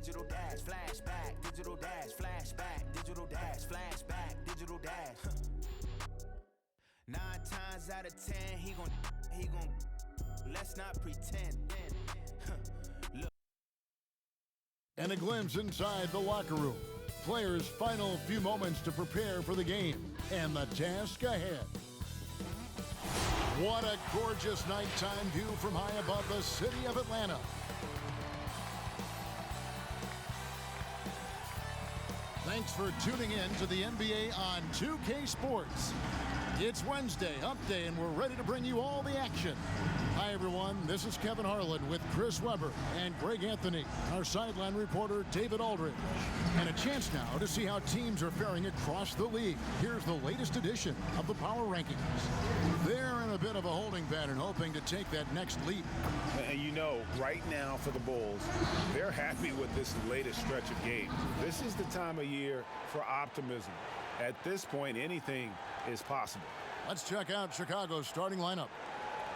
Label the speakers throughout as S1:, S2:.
S1: digital dash, flashback, digital dash, flashback, digital dash, flashback, digital dash. 9 times out of 10, he gon', let's not pretend. Look.
S2: And a glimpse inside the locker room. Players' final few moments to prepare for the game and the task ahead. What a gorgeous nighttime view from high above the city of Atlanta. Thanks for tuning in to the NBA on 2K Sports. It's Wednesday, Hump Day, and we're ready to bring you all the action. Hi, everyone. This is Kevin Harlan with Chris Webber and Greg Anthony, our sideline reporter, David Aldridge. And a chance now to see how teams are faring across the league. Here's the latest edition of the Power Rankings. They're in a bit of a holding pattern, hoping to take that next leap.
S3: And you know, right now for the Bulls, they're happy with this latest stretch of games. This is the time of year for optimism. At this point, anything is possible.
S2: Let's check out Chicago's starting lineup.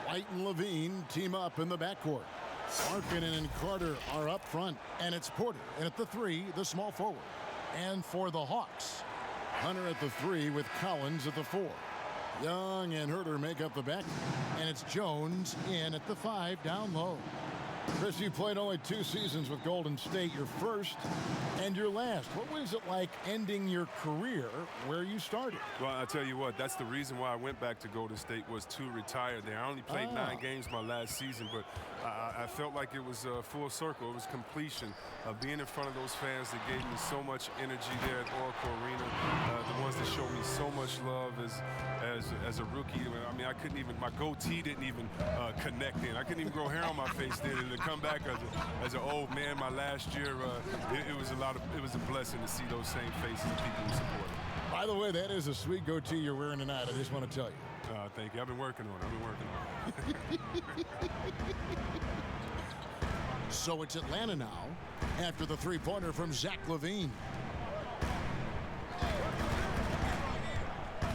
S2: White and Levine team up in the backcourt. Markkanen and Carter are up front, and it's Porter. And at the 3, the small forward. And for the Hawks, Hunter at the 3 with Collins at the 4. Young and Herter make up the back, and it's Jones in at the 5 down low. Chris, you played only 2 seasons with Golden State, your first and your last. What was it like ending your career where you started?
S4: Well, I'll tell you what, that's the reason why I went back to Golden State was to retire there. I only played 9 games my last season, but I felt like it was full circle. It was completion. Being in front of those fans that gave me so much energy there at Oracle Arena, the ones that showed me so much love as a rookie. I mean, I couldn't even, my goatee didn't even connect in. I couldn't even grow hair on my face then. And to come back as an old man my last year, it was a blessing to see those same faces of people who support me.
S2: By the way, that is a sweet goatee you're wearing tonight. I just want to tell you.
S4: Thank you. I've been working on it.
S2: So it's Atlanta now after the three-pointer from Zach LaVine.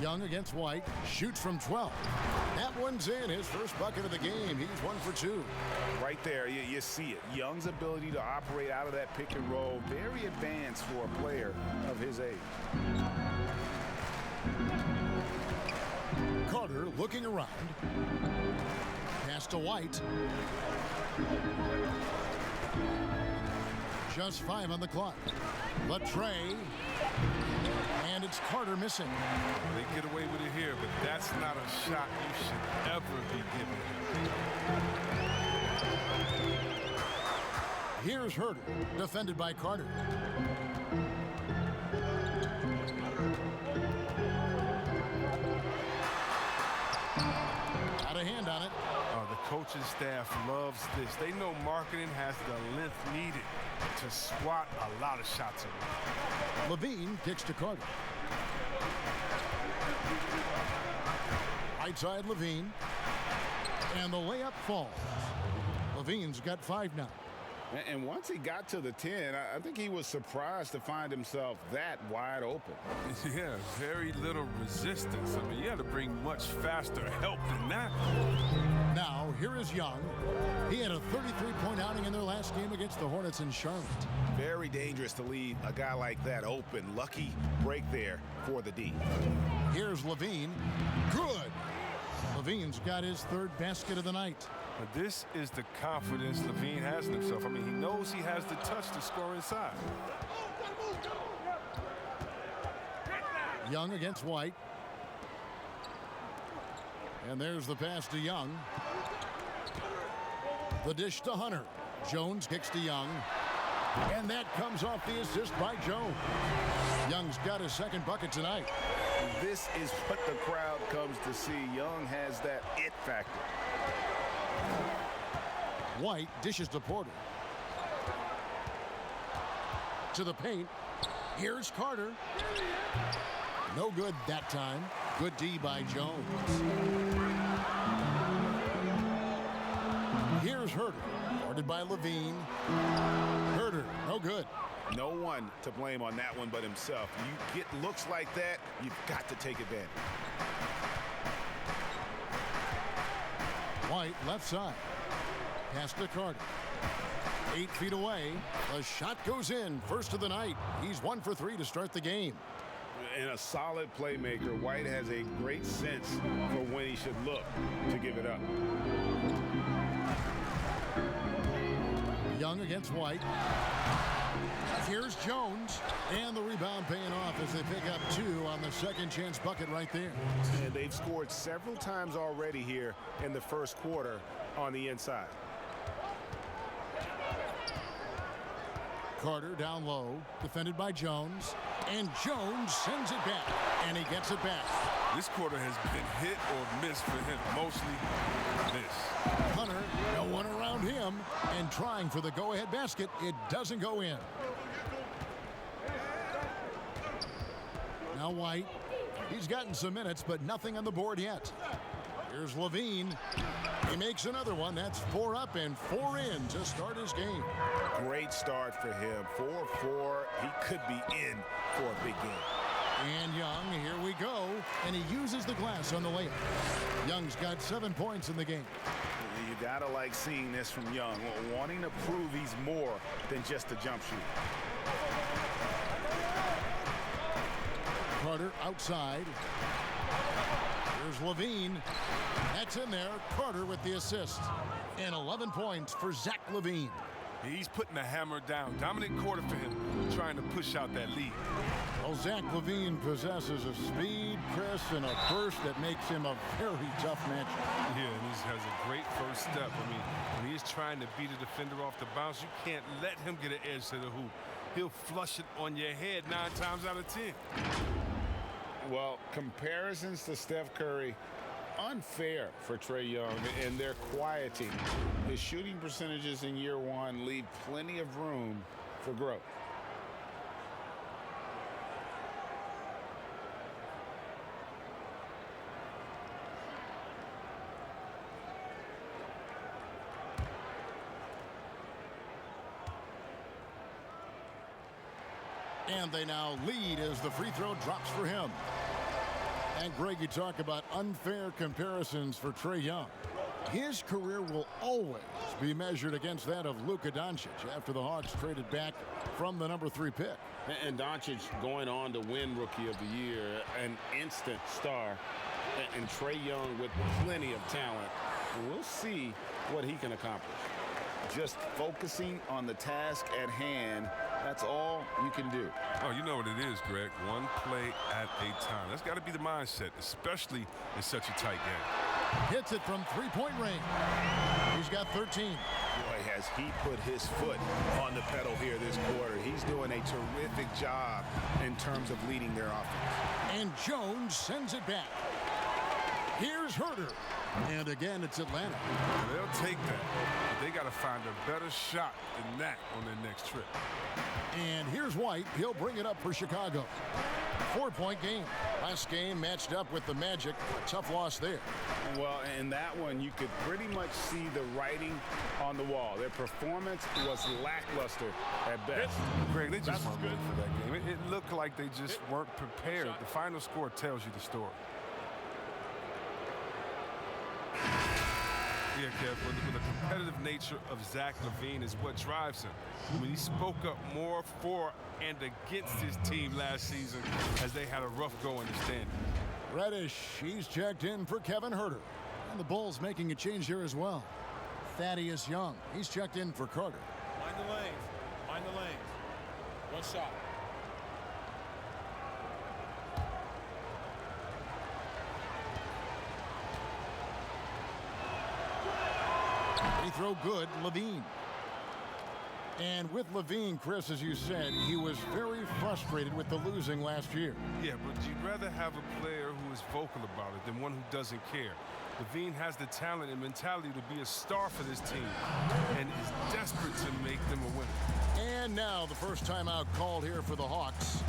S2: Young against White, shoots from 12. That one's in, his first bucket of the game. He's 1 for 2.
S3: Right there, you see it. Young's ability to operate out of that pick and roll, very advanced for a player of his age.
S2: Carter looking around. Pass to White. Just 5 on the clock. Latrey. And it's Carter missing.
S4: They get away with it here, but that's not a shot you should ever be giving.
S2: Here's Herter, defended by Carter. Got a hand on it.
S4: The coaching staff loves this. They know Markkanen has the length needed to swat a lot of shots away.
S2: LaVine kicks to Carter. Right side LaVine. And the layup falls. LaVine's got 5 now.
S3: And once he got to the 10, I think he was surprised to find himself that wide open.
S4: Yeah, very little resistance. I mean, you had to bring much faster help than that.
S2: Now, here is Young. He had a 33-point outing in their last game against the Hornets in Charlotte.
S3: Very dangerous to leave a guy like that open. Lucky break there for the D.
S2: Here's LaVine. Good. LaVine's got his 3rd basket of the night.
S4: But this is the confidence LaVine has in himself. I mean, he knows he has the touch to score inside.
S2: Young against White. And there's the pass to Young. The dish to Hunter. Jones kicks to Young. And that comes off the assist by Jones. Young's got his 2nd bucket tonight.
S3: This is what the crowd comes to see. Young has that it factor.
S2: White dishes to Porter. To the paint. Here's Carter. No good that time. Good D by Jones. Here's Herter. Guarded by LaVine. Herter, no good.
S3: No one to blame on that one but himself. You get looks like that, you've got to take advantage.
S2: White, left side. Pass to Carter. 8 feet away. The shot goes in. First of the night. He's 1 for 3 to start the game.
S3: And a solid playmaker, White has a great sense for when he should look to give it up.
S2: Young against White. Here's Jones. And the rebound paying off as they pick up 2 on the second chance bucket right there.
S3: And they've scored several times already here in the first quarter on the inside.
S2: Carter down low, defended by Jones. And Jones sends it back. And he gets it back.
S4: This quarter has been hit or miss for him. Mostly miss.
S2: Hunter, no one around him. And trying for the go-ahead basket. It doesn't go in. Now White. He's gotten some minutes, but nothing on the board yet. Here's Levine. He makes another one. That's 4 up and 4 in to start his game.
S3: Great start for him. 4-4. He could be in for a big game.
S2: And Young, here we go. And he uses the glass on the layup. Young's got 7 points in the game.
S3: You gotta like seeing this from Young, wanting to prove he's more than just a jump shooter.
S2: Carter outside. Here's Levine. That's in there. Carter with the assist. And 11 points for Zach LaVine.
S4: He's putting the hammer down. Dominant quarter for him, trying to push out that lead.
S2: Well, Zach LaVine possesses a speed, Chris, and a burst that makes him a very tough matchup.
S4: Yeah, and he has a great first step. I mean, when he's trying to beat a defender off the bounce, you can't let him get an edge to the hoop. He'll flush it on your head 9 times out of 10.
S3: Well, comparisons to Steph Curry, unfair for Trae Young, and they're quieting. His shooting percentages in year 1 leave plenty of room for growth.
S2: And they now lead as the free throw drops for him. And Greg, you talk about unfair comparisons for Trae Young. His career will always be measured against that of Luka Doncic after the Hawks traded back from the number 3 pick.
S3: And Doncic going on to win Rookie of the Year, an instant star, and Trae Young with plenty of talent. And we'll see what he can accomplish. Just focusing on the task at hand, that's all you can do.
S4: Oh, you know what it is, Greg. One play at a time. That's got to be the mindset, especially in such a tight game.
S2: Hits it from 3-point range. He's got 13.
S3: Boy, has he put his foot on the pedal here this quarter. He's doing a terrific job in terms of leading their offense.
S2: And Jones sends it back. Here's Herter. And again, it's Atlanta.
S4: They'll take that. But they got to find a better shot than that on their next trip.
S2: And here's White. He'll bring it up for Chicago. 4-point game. Last game matched up with the Magic. A tough loss there.
S3: Well, in that one, you could pretty much see the writing on the wall. Their performance was lackluster at best.
S4: Greg, they just weren't ready for that game. It looked like they just weren't prepared. The final score tells you the story. Yeah, Kev, with the competitive nature of Zach LaVine is what drives him. When he spoke up more for and against his team last season as they had a rough go in the standings.
S2: Reddish, he's checked in for Kevin Herter. And the Bulls making a change here as well. Thaddeus Young, he's checked in for Carter.
S5: Mind the lanes. Mind the lanes. One shot.
S2: Free throw good, LaVine. And with LaVine, Chris, as you said, he was very frustrated with the losing last year.
S4: Yeah, but you'd rather have a player who is vocal about it than one who doesn't care. LaVine has the talent and mentality to be a star for this team and is desperate to make them a winner.
S2: And now the first timeout called here for the Hawks.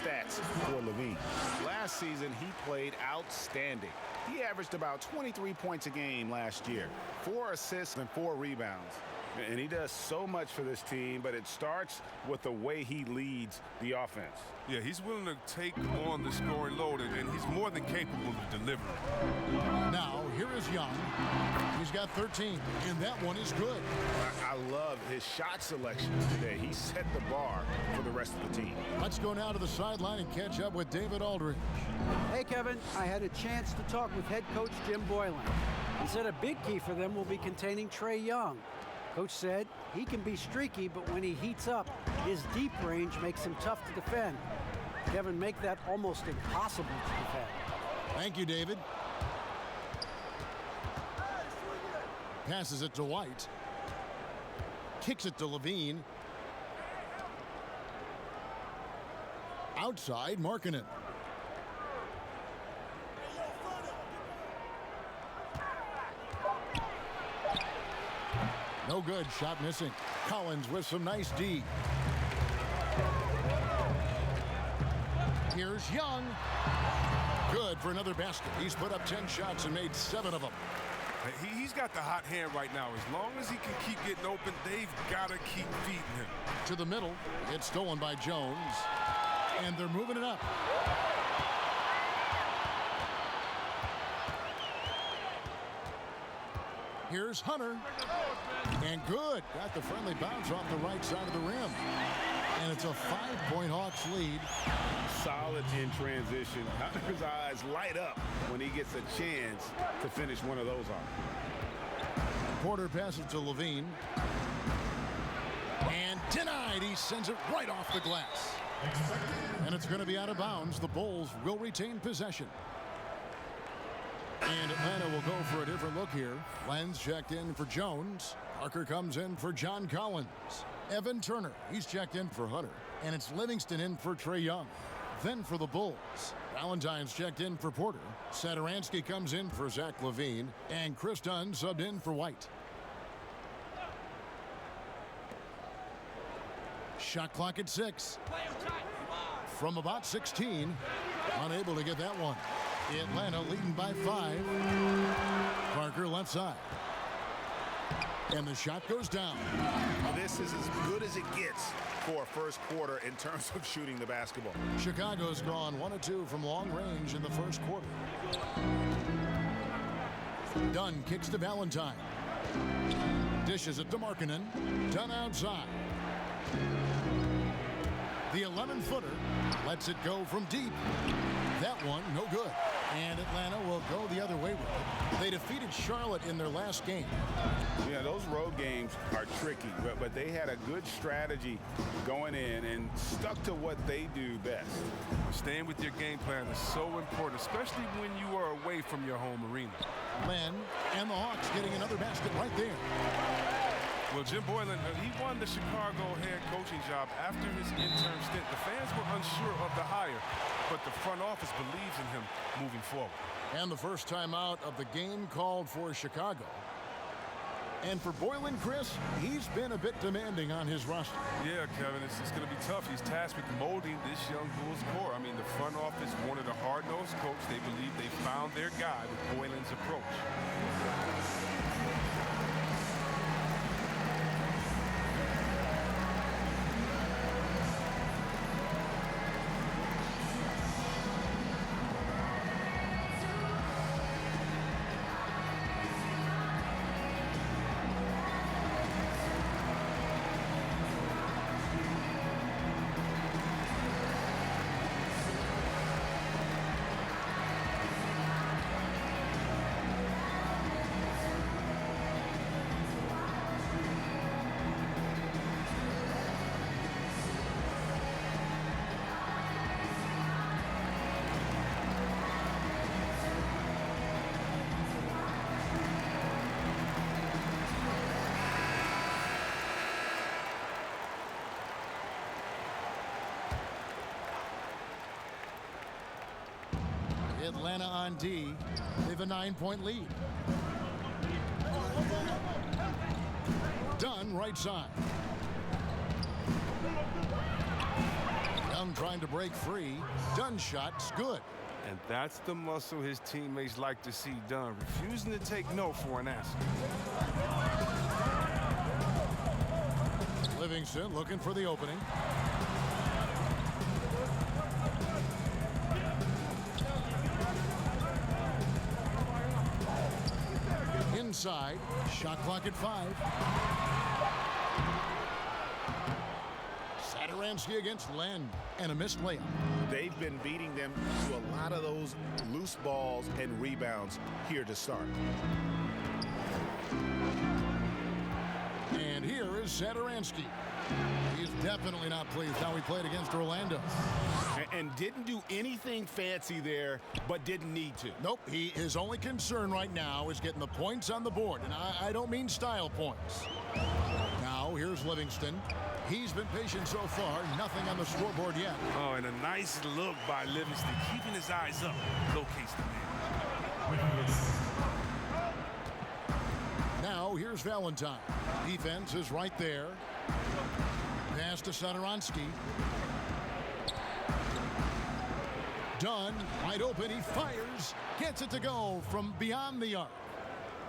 S3: stats for Levine.
S6: Last season, he played outstanding. He averaged about 23 points a game last year, 4 assists and 4 rebounds.
S3: And he does so much for this team, but it starts with the way he leads the offense.
S4: Yeah, he's willing to take on the scoring load, and he's more than capable of delivering.
S2: Now, here is Young. He's got 13, and that one is good.
S6: I love his shot selection today. He set the bar for the rest of the team.
S2: Let's go now to the sideline and catch up with David Aldridge.
S7: Hey, Kevin, I had a chance to talk with head coach Jim Boylan. He said a big key for them will be containing Trae Young. Coach said he can be streaky, but when he heats up, his deep range makes him tough to defend. Kevin, make that almost impossible to defend.
S2: Thank you, David. Passes it to White. Kicks it to Levine. Outside, Markkanen. No good. Shot missing. Collins with some nice D. Here's Young. Good for another basket. He's put up 10 shots and made 7 of them.
S4: He's got the hot hand right now. As long as he can keep getting open, they've got to keep feeding him.
S2: To the middle. It's stolen by Jones. And they're moving it up. Here's Hunter. And good. Got the friendly bounce off the right side of the rim. And it's a 5-point Hawks lead.
S3: Solid in transition. Hunter's eyes light up when he gets a chance to finish one of those off.
S2: Porter passes to Levine. And denied. He sends it right off the glass. And it's going to be out of bounds. The Bulls will retain possession. And Atlanta will go for a different look here. Lenz checked in for Jones. Parker comes in for John Collins. Evan Turner, he's checked in for Hunter. And it's Livingston in for Trae Young. Then for the Bulls, Valentine's checked in for Porter. Satoransky comes in for Zach LaVine. And Chris Dunn subbed in for White. Shot clock at 6. From about 16. Unable to get that one. Atlanta leading by 5. Parker left side. And the shot goes down.
S6: This is as good as it gets for a first quarter in terms of shooting the basketball.
S2: Chicago's gone 1 of 2 from long range in the first quarter. Dunn kicks to Valentine. Dishes it to Markkanen. Dunn outside. The 11-footer lets it go from deep. That one, no good. And Atlanta will go the other way with it. They defeated Charlotte in their last game.
S3: Yeah, those road games are tricky, but they had a good strategy going in and stuck to what they do best.
S4: Staying with your game plan is so important, especially when you are away from your home arena.
S2: Len and the Hawks getting another basket right there.
S4: Well, Jim Boylan, he won the Chicago head coaching job after his interim stint. The fans were unsure of the hire, but the front office believes in him moving forward.
S2: And the first time out of the game called for Chicago. And for Boylan, Chris, he's been a bit demanding on his roster.
S4: Yeah, Kevin, it's going to be tough. He's tasked with molding this young Bulls core. I mean, the front office wanted a hard-nosed coach. They believe they found their guy with Boylan's approach.
S2: Atlanta on D. They have a 9-point lead. Dunn right side. Young trying to break free. Dunn's shot's good.
S4: And that's the muscle his teammates like to see done, refusing to take no for an answer.
S2: Livingston looking for the opening. Inside, shot clock at 5. Satoransky against Len, and a missed layup.
S6: They've been beating them to a lot of those loose balls and rebounds here to start.
S2: And here is Satoransky. He's definitely not pleased how he played against Orlando.
S6: And didn't do anything fancy there, but didn't need to.
S2: Nope, his only concern right now is getting the points on the board, and I don't mean style points. Now, here's Livingston. He's been patient so far, nothing on the scoreboard yet.
S4: Oh, and a nice look by Livingston, keeping his eyes up, locates the man.
S2: Now, here's Valentine. Defense is right there. Pass to Satoransky. Dunn, wide open, he fires. Gets it to go from beyond the arc.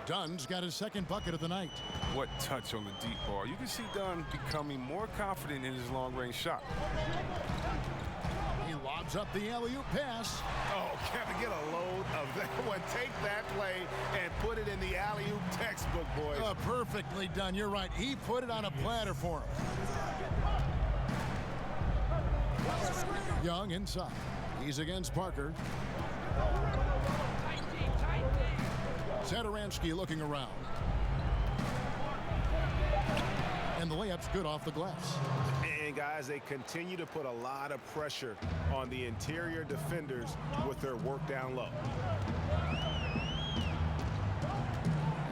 S2: Dunn's got his second bucket of the night.
S4: What touch on the deep ball. You can see Dunn becoming more confident in his long-range shot.
S2: He lobs up the alley-oop pass.
S6: Oh, Kevin, get a load of that one. Take that play and put it in the alley-oop textbook, boys.
S2: Perfectly done. You're right. He put it on a platter for him. Young inside. He's against Parker. Satoransky looking around. And the layup's good off the glass.
S6: And guys, they continue to put a lot of pressure on the interior defenders with their work down low.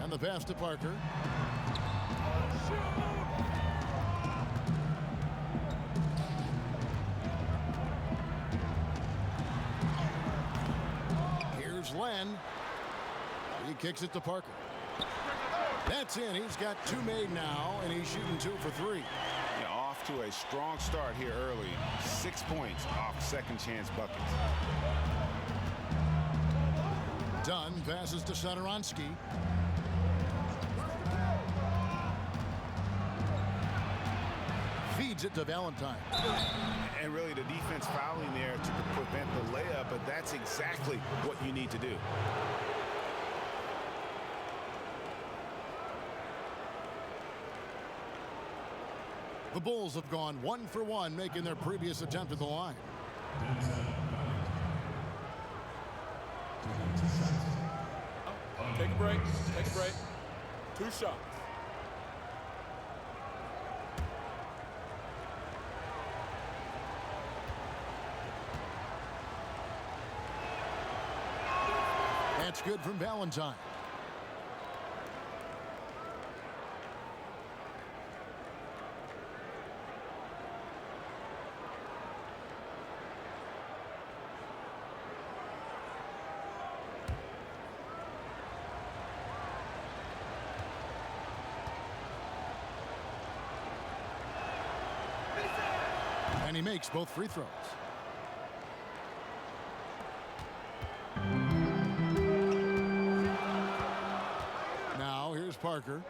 S2: And the pass to Parker. Here's Len. He kicks it to Parker. That's in. He's got 2 made now, and he's shooting 2 for 3.
S6: Yeah, off to a strong start here early. 6 points off second chance buckets.
S2: Dunn passes to Satoransky. Feeds it to Valentine.
S6: And really the defense fouling there to prevent the layup, but that's exactly what you need to do.
S2: The Bulls have gone 1 for 1, making their previous attempt at the line.
S5: Take a break. Take a break. 2 shots.
S2: That's good from Valentine. And he makes both free throws. Now here's Parker.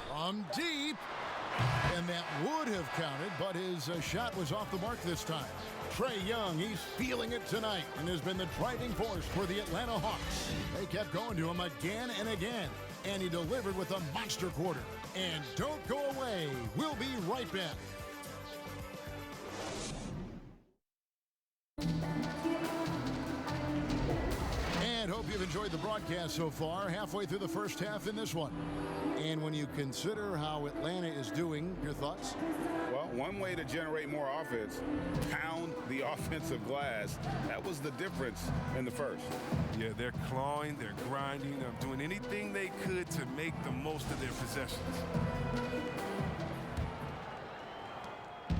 S2: From deep. And that would have counted, but his shot was off the mark this time. Trae Young, he's feeling it tonight and has been the driving force for the Atlanta Hawks. They kept going to him again and again, and he delivered with a monster quarter. And don't go away. We'll be right back. And hope you've enjoyed the broadcast so far. Halfway through the first half in this one. And when you consider how Atlanta is doing, your thoughts?
S6: Well, one way to generate more offense, pound the offensive glass. That was the difference in the first.
S4: Yeah, they're clawing, they're grinding, they're doing anything they could to make the most of their possessions.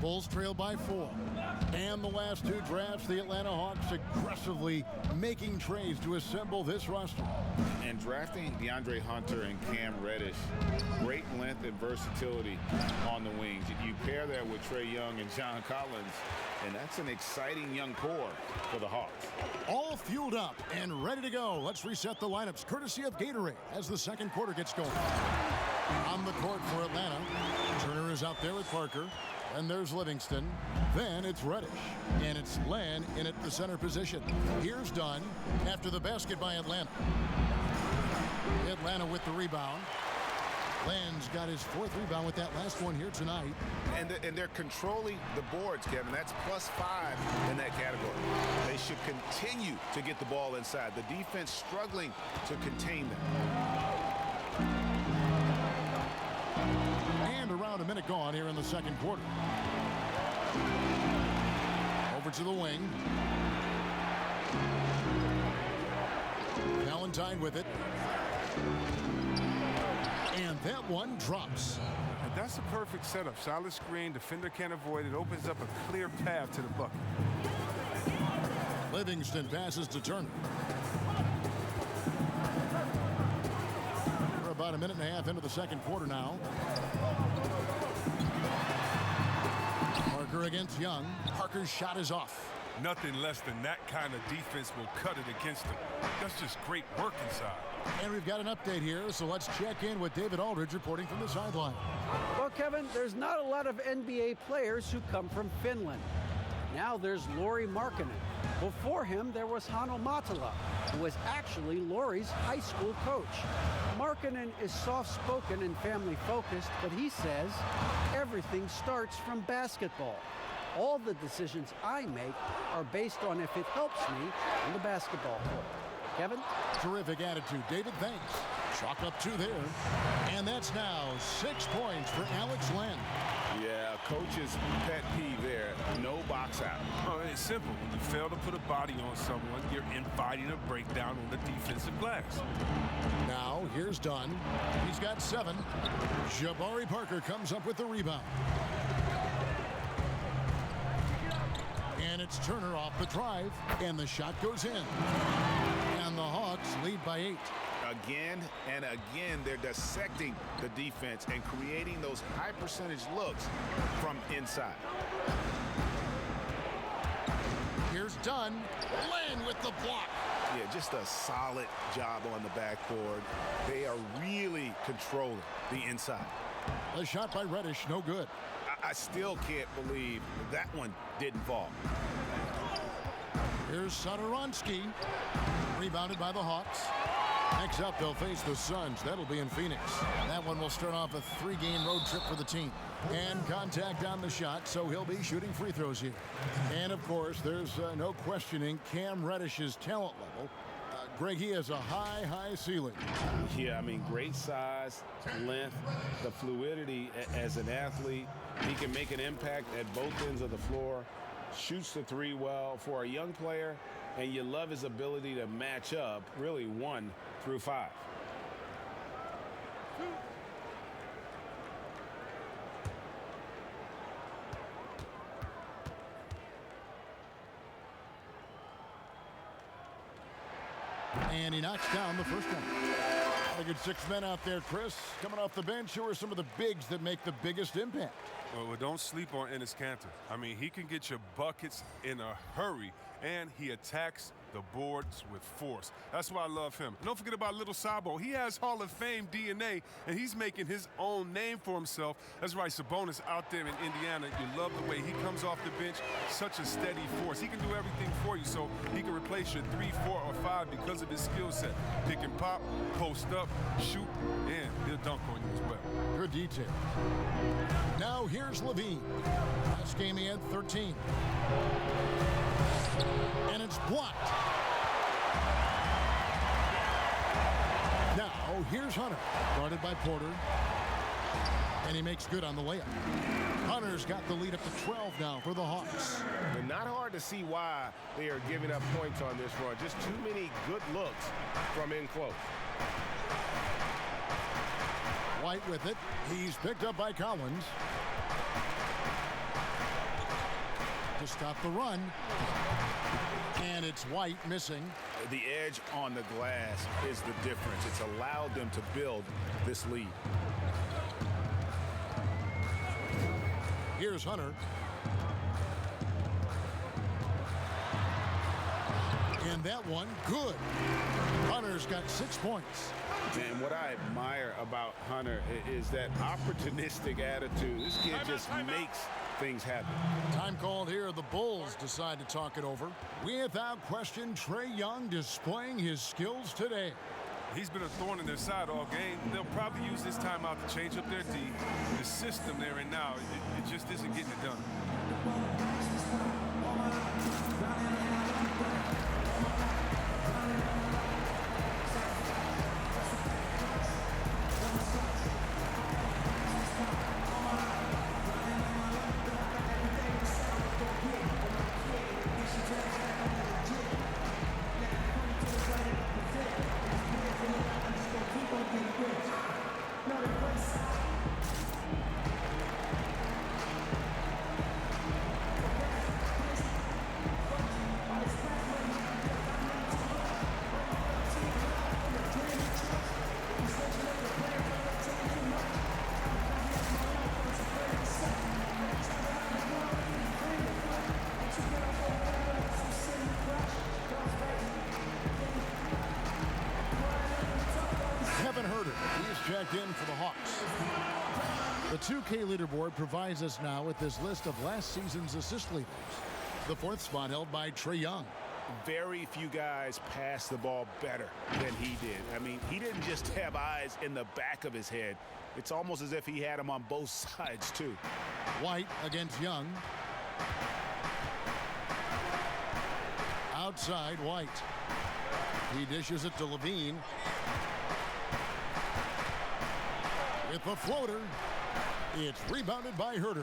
S2: Bulls trail by 4. And the last 2 drafts, the Atlanta Hawks aggressively making trades to assemble this roster.
S6: And drafting DeAndre Hunter and Cam Reddish, great length and versatility on the wings. You pair that with Trae Young and John Collins, and that's an exciting young core for the Hawks.
S2: All fueled up and ready to go. Let's reset the lineups courtesy of Gatorade as the second quarter gets going. On the court for Atlanta, Turner is out there with Parker. And there's Livingston. Then it's Reddish. And it's Len in at the center position. Here's Dunn after the basket by Atlanta. Atlanta with the rebound. Len's got his 4th rebound with that last one here tonight.
S6: And they're controlling the boards, Kevin. That's +5 in that category. They should continue to get the ball inside. The defense struggling to contain them.
S2: And around a minute gone here in the second quarter. Over to the wing. Valentine with it. And that one drops.
S4: And that's a perfect setup. Solid screen, defender can't avoid it. Opens up a clear path to the bucket.
S2: Livingston passes to Turner. We're about a minute and a half into the second quarter now. Parker against Young. Parker's shot is off.
S4: Nothing less than that kind of defense will cut it against them. That's just great work inside.
S2: And we've got an update here, so let's check in with David Aldridge reporting from the sideline.
S7: Well, Kevin, there's not a lot of NBA players who come from Finland. Now there's Lauri Markkanen. Before him, there was Hanno Matala, who was actually Lauri's high school coach. Markkanen is soft-spoken and family-focused, but he says everything starts from basketball. All the decisions I make are based on if it helps me on the basketball court. Kevin?
S2: Terrific attitude. David, thanks. Chalk up 2 there. And that's now 6 points for Alex Len.
S6: Yeah, coach's pet peeve there. No box out.
S4: Oh, it's simple. When you fail to put a body on someone, you're inviting a breakdown on the defensive glass.
S2: Now, here's Dunn. He's got 7. Jabari Parker comes up with the rebound. And it's Turner off the drive, and the shot goes in. And the Hawks lead by 8.
S6: Again and again, they're dissecting the defense and creating those high-percentage looks from inside.
S2: Here's Dunn. Len with the block.
S6: Yeah, just a solid job on the backboard. They are really controlling the inside.
S2: A shot by Reddish, no good.
S6: I still can't believe that one didn't fall.
S2: Here's Satoransky. Rebounded by the Hawks. Next up, they'll face the Suns. That'll be in Phoenix. That one will start off a 3-game road trip for the team. And contact on the shot, so he'll be shooting free throws here. And, of course, there's no questioning Cam Reddish's talent level. Greg, he has a high ceiling.
S3: Yeah, I mean, great size, length, the fluidity as an athlete. He can make an impact at both ends of the floor, shoots the 3 well for a young player, and you love his ability to match up, really 1 through 5.
S2: And he knocks down the first one. A good 6 men out there, Chris. Coming off the bench, who are some of the bigs that make the biggest impact?
S4: Well, don't sleep on Enes Kanter. I mean, he can get your buckets in a hurry, and he attacks the boards with force. That's why I love him. And don't forget about Little Sabo. He has Hall of Fame DNA, and he's making his own name for himself. That's right, Sabonis out there in Indiana. You love the way he comes off the bench, such a steady force. He can do everything for you, so he can replace your 3, 4, or 5 because of his skill set. Pick and pop, post up, shoot, and he'll dunk on you as well.
S2: Good detail. Now here's Levine. Last game he had 13. And it's blocked. Now here's Hunter. Guarded by Porter. And he makes good on the layup. Hunter's got the lead up to 12 now for the Hawks.
S6: And not hard to see why they are giving up points on this run. Just too many good looks from in close.
S2: White with it. He's picked up by Collins. to stop the run. And it's White missing.
S6: The edge on the glass is the difference. It's allowed them to build this lead.
S2: Here's Hunter. And that one, good. Hunter's got 6 points.
S6: And what I admire about Hunter is that opportunistic attitude. This kid just makes things happen.
S2: Time called here. The Bulls decide to talk it over. Without question, Trae Young displaying his skills today.
S4: He's been a thorn in their side all game. They'll probably use this timeout to change up their D. The system they're in now, it just isn't getting it done.
S2: Kevin Huerter, he's checked in for the Hawks. The 2K leaderboard provides us now with this list of last season's assist leaders. The 4th spot held by Trae Young.
S6: Very few guys pass the ball better than he did. I mean, he didn't just have eyes in the back of his head. It's almost as if he had them on both sides, too.
S2: White against Young. Outside, White. He dishes it to Levine. With the floater, it's rebounded by Huerter.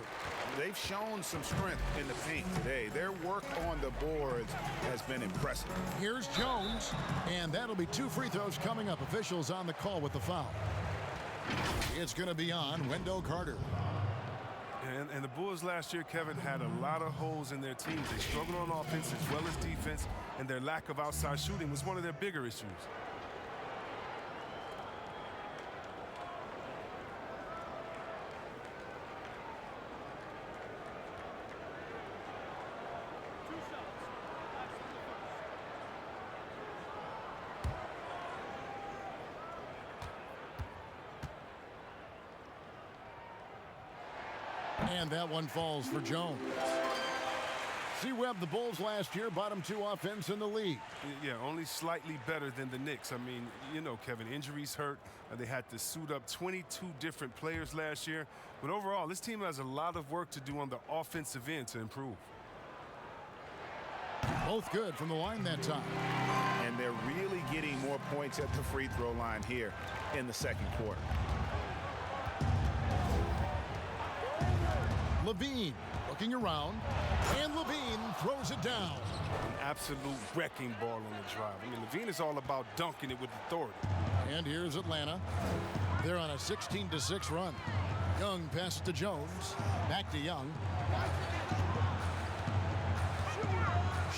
S6: They've shown some strength in the paint today. Their work on the boards has been impressive.
S2: Here's Jones, and that'll be 2 free throws coming up. Officials on the call with the foul. It's going to be on Wendell Carter.
S4: And the Bulls last year, Kevin, had a lot of holes in their teams. They struggled on offense as well as defense, and their lack of outside shooting was one of their bigger issues.
S2: And that one falls for Jones. C-Webb, the Bulls last year, bottom 2 offense in the league.
S4: Yeah, only slightly better than the Knicks. I mean, you know, Kevin, injuries hurt. They had to suit up 22 different players last year. But overall, this team has a lot of work to do on the offensive end to improve.
S2: Both good from the line that time.
S6: And they're really getting more points at the free throw line here in the second quarter.
S2: Levine looking around, and Levine throws it down.
S4: An absolute wrecking ball on the drive. I mean, Levine is all about dunking it with authority.
S2: And here's Atlanta. They're on a 16-6 run. Young passes to Jones. Back to Young.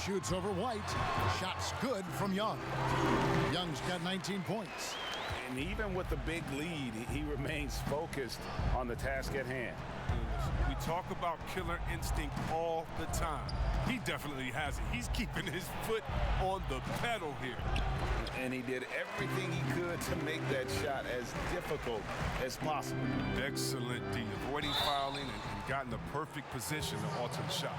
S2: Shoots over White. Shots good from Young. Young's got 19 points.
S6: And even with the big lead, he remains focused on the task at hand.
S4: We talk about killer instinct all the time. He definitely has it. He's keeping his foot on the pedal here.
S6: And he did everything he could to make that shot as difficult as possible.
S4: Excellent D, avoiding fouling and got in the perfect position to alter the shot.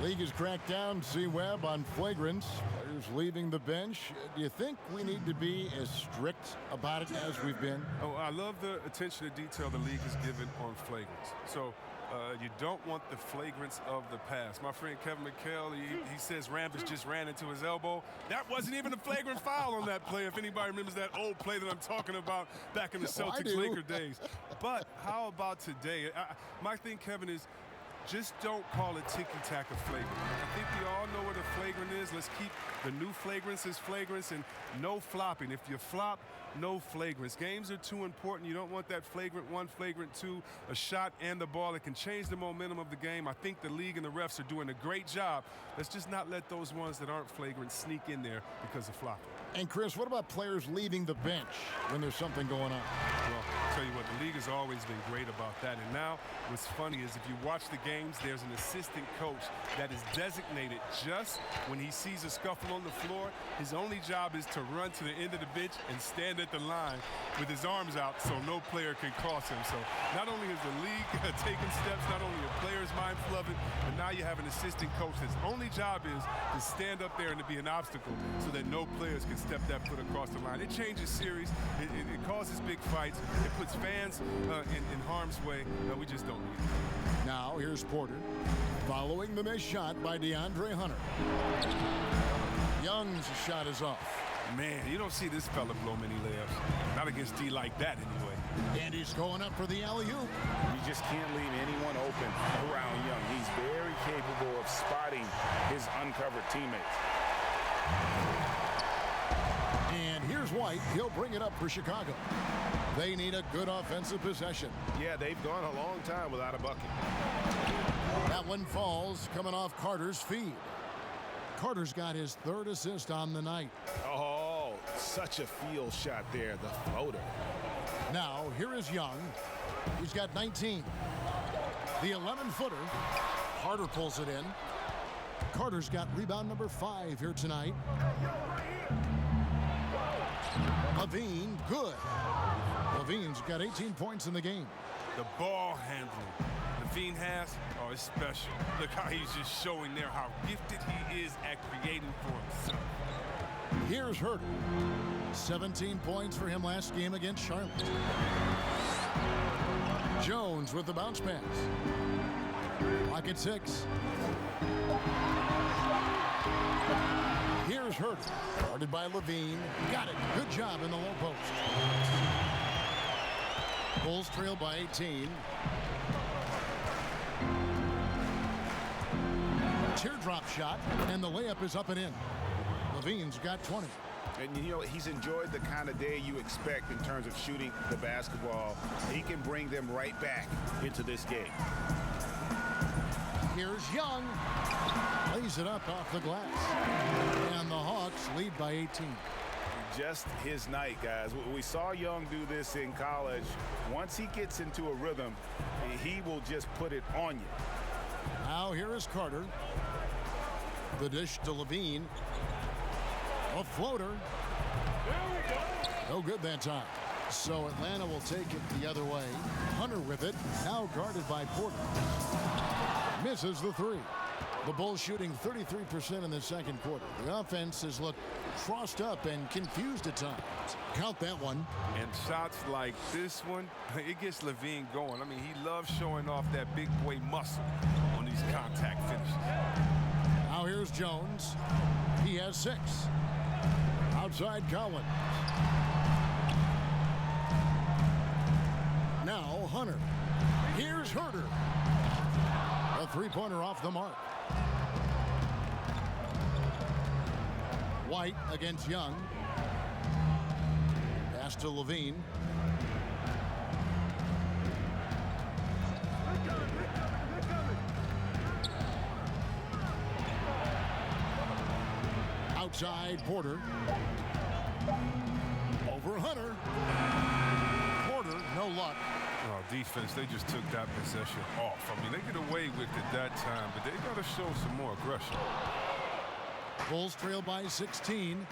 S2: League has cracked down, C-Webb, on flagrants. Players leaving the bench. Do you think we need to be as strict about it as we've been?
S4: Oh, I love the attention to detail the league has given on flagrants. So you don't want the flagrants of the past. My friend Kevin McHale, he says Rambis just ran into his elbow. That wasn't even a flagrant foul on that play, if anybody remembers that old play that I'm talking about back in the Celtics-Laker days. But how about today? My thing, Kevin, is just don't call it ticky-tack of flagrant. I think we all know what a flagrant is. Let's keep the new flagrants as flagrants and no flopping. If you flop, no flagrants. Games are too important. You don't want that flagrant 1, flagrant 2, a shot and the ball. It can change the momentum of the game. I think the league and the refs are doing a great job. Let's just not let those ones that aren't flagrant sneak in there because of flopping.
S2: And Chris, what about players leaving the bench when there's something going on?
S4: Well, I'll tell you what, the league has always been great about that. And now what's funny is if you watch the games, there's an assistant coach that is designated just when he sees a scuffle on the floor. His only job is to run to the end of the bench and stand at the line with his arms out so no player can cross him. So not only is the league taking steps, not only are players mindful of it, but now you have an assistant coach that's only job is to stand up there and to be an obstacle so that no players can step that foot across the line. It changes series. It causes big fights. It puts fans in harm's way. We just don't need it.
S2: Now here's Porter following the missed shot by DeAndre Hunter. Young's shot is off.
S4: Man, you don't see this fella blow many layups. Not against D like that anyway.
S2: And he's going up for the alley-oop.
S6: You just can't leave anyone open around Young. He's very capable of spotting his uncovered teammates.
S2: And here's White. He'll bring it up for Chicago. They need a good offensive possession.
S3: Yeah, they've gone a long time without a bucket.
S2: That one falls coming off Carter's feed. Carter's got his 3rd assist on the night.
S3: Oh, such a field shot there, the floater.
S2: Now, here is Young. He's got 19. The 11-footer. Carter pulls it in. Carter's got rebound number 5 here tonight. Levine, good. Levine's got 18 points in the game.
S4: The ball handling Levine has, oh, it's special. Look how he's just showing there how gifted he is at creating for himself.
S2: Here's Herter. 17 points for him last game against Charlotte. Jones with the bounce pass. Clock at 6. Here's Herter. Guarded by Levine. Got it. Good job in the low post. Bulls trail by 18. Teardrop shot, and the layup is up and in. Levine's got 20.
S6: And, you know, he's enjoyed the kind of day you expect in terms of shooting the basketball. He can bring them right back into this game.
S2: Here's Young. Lays it up off the glass. And the Hawks lead by 18.
S6: Just his night, guys. We saw Young do this in college. Once he gets into a rhythm, he will just put it on you.
S2: Now here is Carter. The dish to Levine. A floater. No good that time. So Atlanta will take it the other way. Hunter with it. Now guarded by Porter. Misses the 3. The Bulls shooting 33% in the second quarter. The offense has looked crossed up and confused at times. Count that one.
S4: And shots like this one, it gets Levine going. I mean, he loves showing off that big boy muscle on these contact finishes.
S2: Now here's Jones. He has 6. Outside Collins. Now Hunter. Here's Herter. A 3-pointer off the mark. White against Young. Pass to Levine. Outside Porter. Over Hunter. Porter, no luck.
S4: Oh, defense, they just took that possession off. I mean, they get away with it that time, but they got to show some more aggression.
S2: Bulls trail by 16.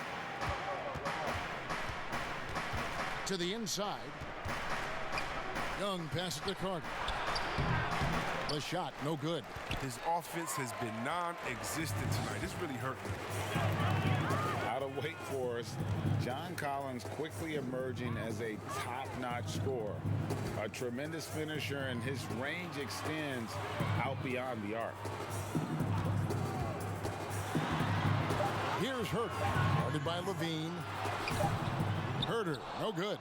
S2: To the inside. Young passes to Carter. The shot, no good.
S4: His offense has been non-existent tonight. It's really hurt me.
S6: Out of Wake Forest, John Collins quickly emerging as a top-notch scorer. A tremendous finisher, and his range extends out beyond the arc.
S2: Here's Herter, guarded by Levine. Herter, no good.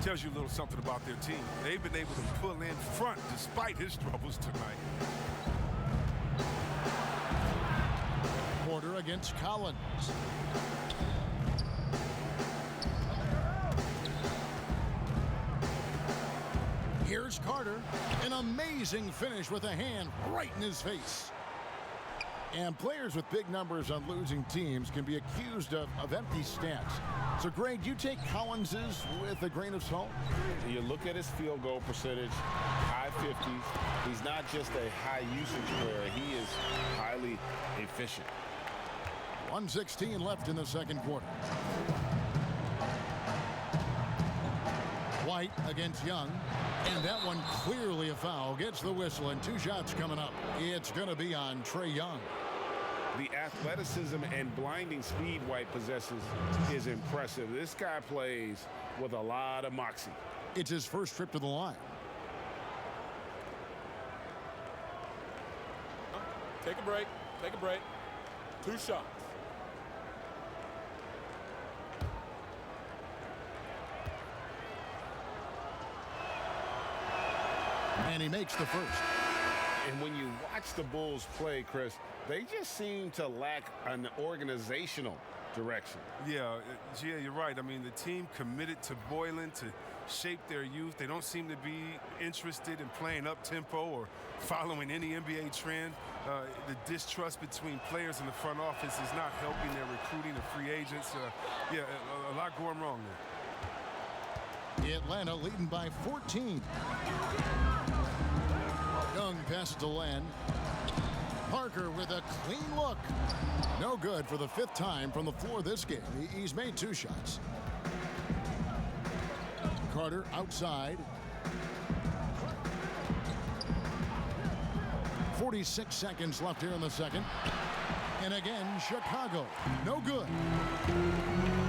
S4: Tells you a little something about their team. They've been able to pull in front despite his troubles tonight.
S2: Porter against Collins. Here's Carter. An amazing finish with a hand right in his face. And players with big numbers on losing teams can be accused of empty stats. So, Greg, you take Collins's with a grain of salt?
S3: You look at his field goal percentage, high 50s. He's not just a high usage player. He is highly efficient.
S2: 1:16 left in the second quarter. White against Young. And that one clearly a foul. Gets the whistle and 2 shots coming up. It's going to be on Trae Young.
S3: The athleticism and blinding speed White possesses is impressive. This guy plays with a lot of moxie.
S2: It's his first trip to the line.
S5: Take a break. Take a break. 2 shots.
S2: And he makes the first.
S3: And when you watch the Bulls play, Chris, they just seem to lack an organizational direction.
S4: Yeah, you're right. I mean, the team committed to Boylen to shape their youth. They don't seem to be interested in playing up-tempo or following any NBA trend. The distrust between players in the front office is not helping their recruiting of free agents. A lot going wrong there.
S2: Atlanta leading by 14. Young passes to Len. Parker with a clean look. No good for the 5th time from the floor this game. He's made 2 shots. Carter outside. 46 seconds left here in the second. And again, Chicago. No good.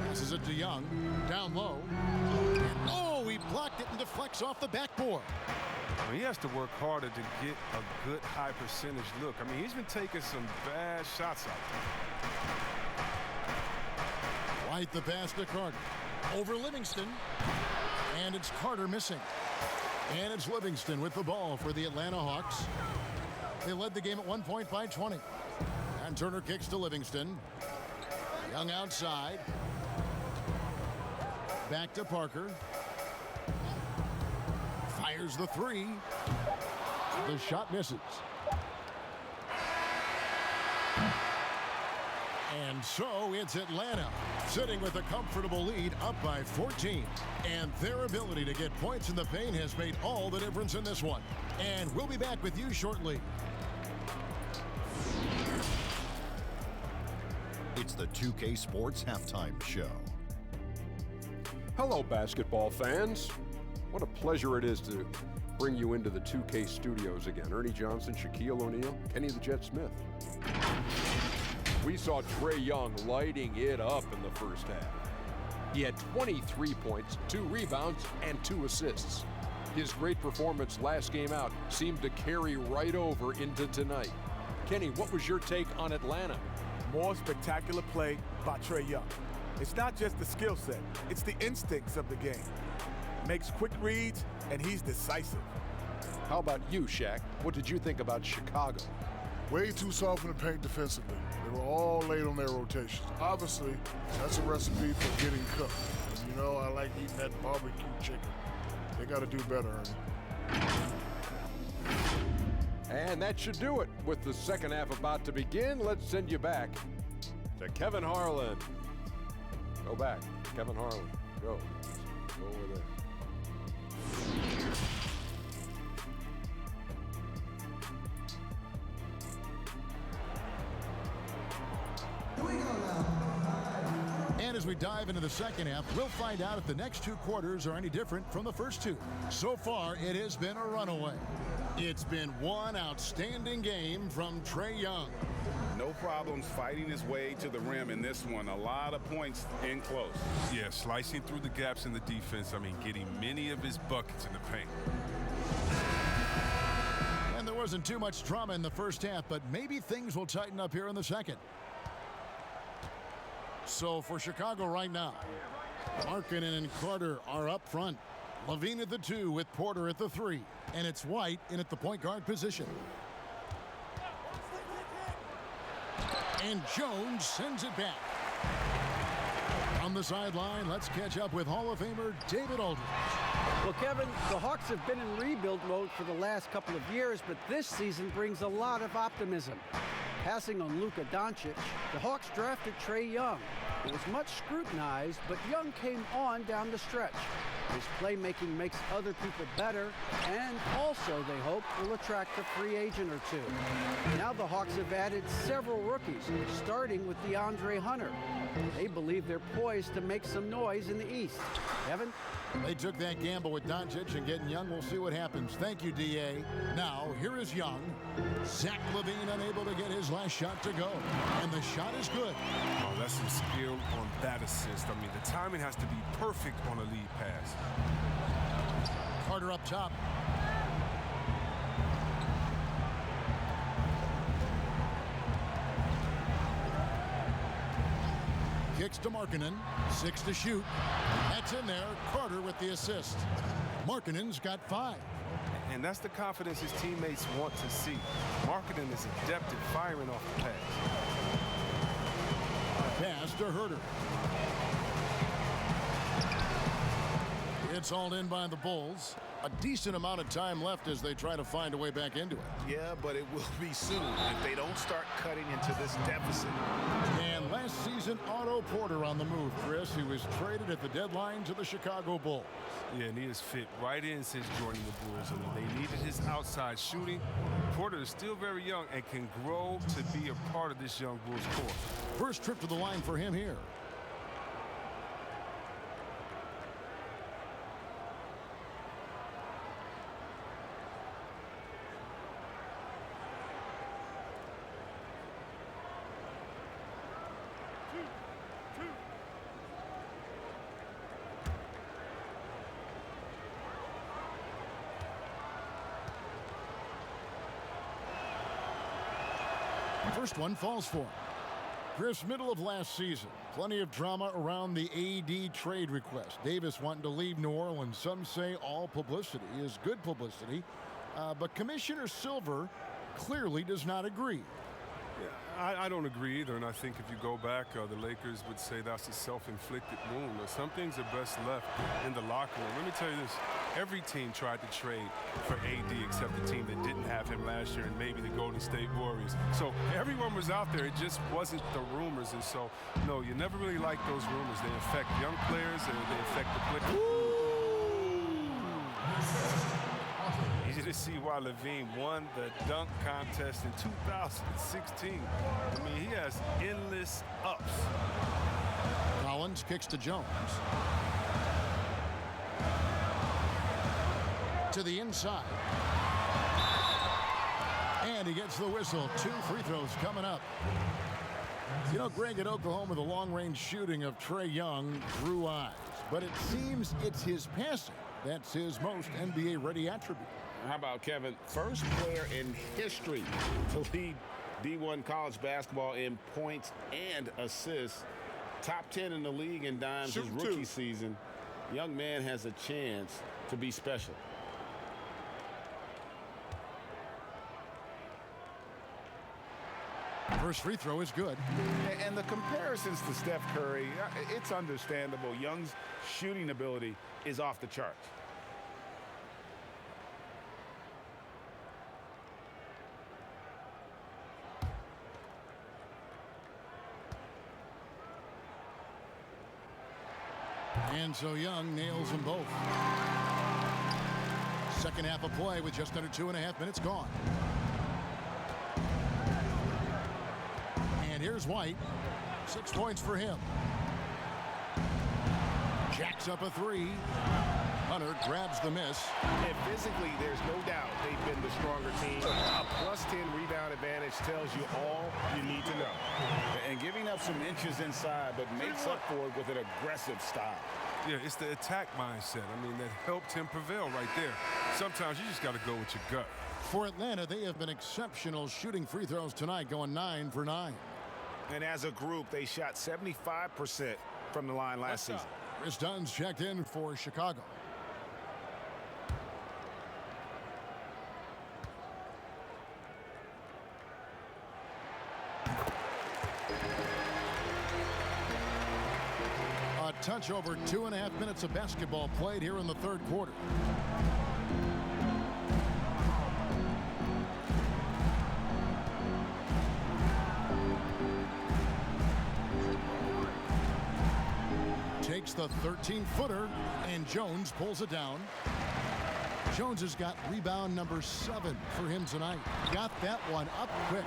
S2: Passes it to Young. Down low. And oh, he blocked it and deflects off the backboard.
S4: Well, he has to work harder to get a good high percentage look. I mean, he's been taking some bad shots out there.
S2: White the pass to Carter. Over Livingston. And it's Carter missing. And it's Livingston with the ball for the Atlanta Hawks. They led the game at 1 point by 20. And Turner kicks to Livingston. Young outside. Back to Parker. Fires the 3. The shot misses. And so it's Atlanta sitting with a comfortable lead up by 14. And their ability to get points in the paint has made all the difference in this one. And we'll be back with you shortly.
S8: It's the 2K Sports Halftime Show.
S9: Hello, basketball fans. What a pleasure it is to bring you into the 2K studios again. Ernie Johnson, Shaquille O'Neal, Kenny the Jet Smith. We saw Trae Young lighting it up in the first half. He had 23 points, 2 rebounds, and 2 assists. His great performance last game out seemed to carry right over into tonight. Kenny, what was your take on Atlanta?
S10: More spectacular play by Trae Young. It's not just the skill set, it's the instincts of the game. Makes quick reads, and he's decisive.
S9: How about you, Shaq? What did you think about Chicago?
S11: Way too soft in the paint defensively. They were all late on their rotations. Obviously, that's a recipe for getting cooked. And you know, I like eating that barbecue chicken. They got to do better, Ernie.
S9: And that should do it. With the second half about to begin, let's send you back to Kevin Harlan. Go back, Kevin Harlan. Go over there.
S2: And as we dive into the second half, we'll find out if the next 2 quarters are any different from the first 2. So far, it has been a runaway. It's been one outstanding game from Trae Young.
S3: No problems fighting his way to the rim in this one. A lot of points in close.
S4: Yeah, slicing through the gaps in the defense. I mean, getting many of his buckets in the paint.
S2: And there wasn't too much drama in the first half, but maybe things will tighten up here in the second. So for Chicago right now, Markkanen and Carter are up front. Levine at the 2 with Porter at the 3. And it's White in at the point guard position. And Jones sends it back. On the sideline, let's catch up with Hall of Famer David Aldridge.
S7: Well, Kevin, the Hawks have been in rebuild mode for the last couple of years, but this season brings a lot of optimism. Passing on Luka Doncic, the Hawks drafted Trae Young. It was much scrutinized, but Young came on down the stretch. His playmaking makes other people better, and also, they hope, will attract a free agent or two. Now the Hawks have added several rookies, starting with DeAndre Hunter. They believe they're poised to make some noise in the East. Kevin?
S2: They took that gamble with Doncic and getting Young. We'll see what happens. Thank you, D.A. Now, here is Young. Zach LaVine unable to get his last shot to go. And the shot is good.
S4: Oh, that's some skill on that assist. I mean, the timing has to be perfect on a lead pass.
S2: Carter up top. Kicks to Markkanen. 6 to shoot. That's in there. Carter with the assist. Markkanen's got 5.
S4: And that's the confidence his teammates want to see. Markkanen is adept at firing off the pass.
S2: Pass to Herter. It's hauled in by the Bulls. A decent amount of time left as they try to find a way back into it.
S6: Yeah, but it will be soon if they don't start cutting into this deficit.
S2: And last season, Otto Porter on the move, Chris. He was traded at the deadline to the Chicago Bulls.
S4: Yeah, and he has fit right in since joining the Bulls. I mean, they needed his outside shooting. Porter is still very young and can grow to be a part of this young Bulls core.
S2: First trip to the line for him here. First one falls for him. Chris, middle of last season, plenty of drama around the AD trade request. Davis wanting to leave New Orleans. Some say all publicity is good publicity, but Commissioner Silver clearly does not agree.
S4: Yeah, I don't agree either, and I think if you go back, the Lakers would say that's a self-inflicted wound. Some things are best left in the locker room. Let me tell you this. Every team tried to trade for AD except the team that didn't have him last year and maybe the Golden State Warriors. So everyone was out there. It just wasn't the rumors. And so, no, you never really like those rumors. They affect young players and they affect the players. Easy to see why LaVine won the dunk contest in 2016. I mean, he has endless ups.
S2: Collins kicks to Jones. To the inside. And he gets the whistle. 2 free throws coming up. You know, Greg, at Oklahoma, the long-range shooting of Trae Young drew eyes. But it seems it's his passing that's his most NBA-ready attribute.
S3: How about Kevin? First player in history to lead D1 college basketball in points and assists. Top 10 in the league in dimes his rookie season. Young man has a chance to be special.
S2: First free throw is good.
S6: And the comparisons to Steph Curry, it's understandable. Young's shooting ability is off the charts.
S2: And so Young nails them both. Second half of play with just under 2.5 minutes gone. And here's White. 6 points for him. Jacks up a 3. Hunter grabs the miss.
S6: And physically, there's no doubt they've been the stronger team. A +10 rebound advantage tells you all you need to know. And giving up some inches inside, but makes up for it with an aggressive style.
S4: Yeah, it's the attack mindset. I mean, that helped him prevail right there. Sometimes you just got to go with your gut.
S2: For Atlanta, they have been exceptional shooting free throws tonight, going 9 for 9.
S6: And as a group, they shot 75% from the line last season.
S2: Chris Dunn's checked in for Chicago. touch over 2.5 minutes of basketball played here in the third quarter. Takes the 13-footer, and Jones pulls it down. Jones has got rebound number 7 for him tonight. Got that one up quick.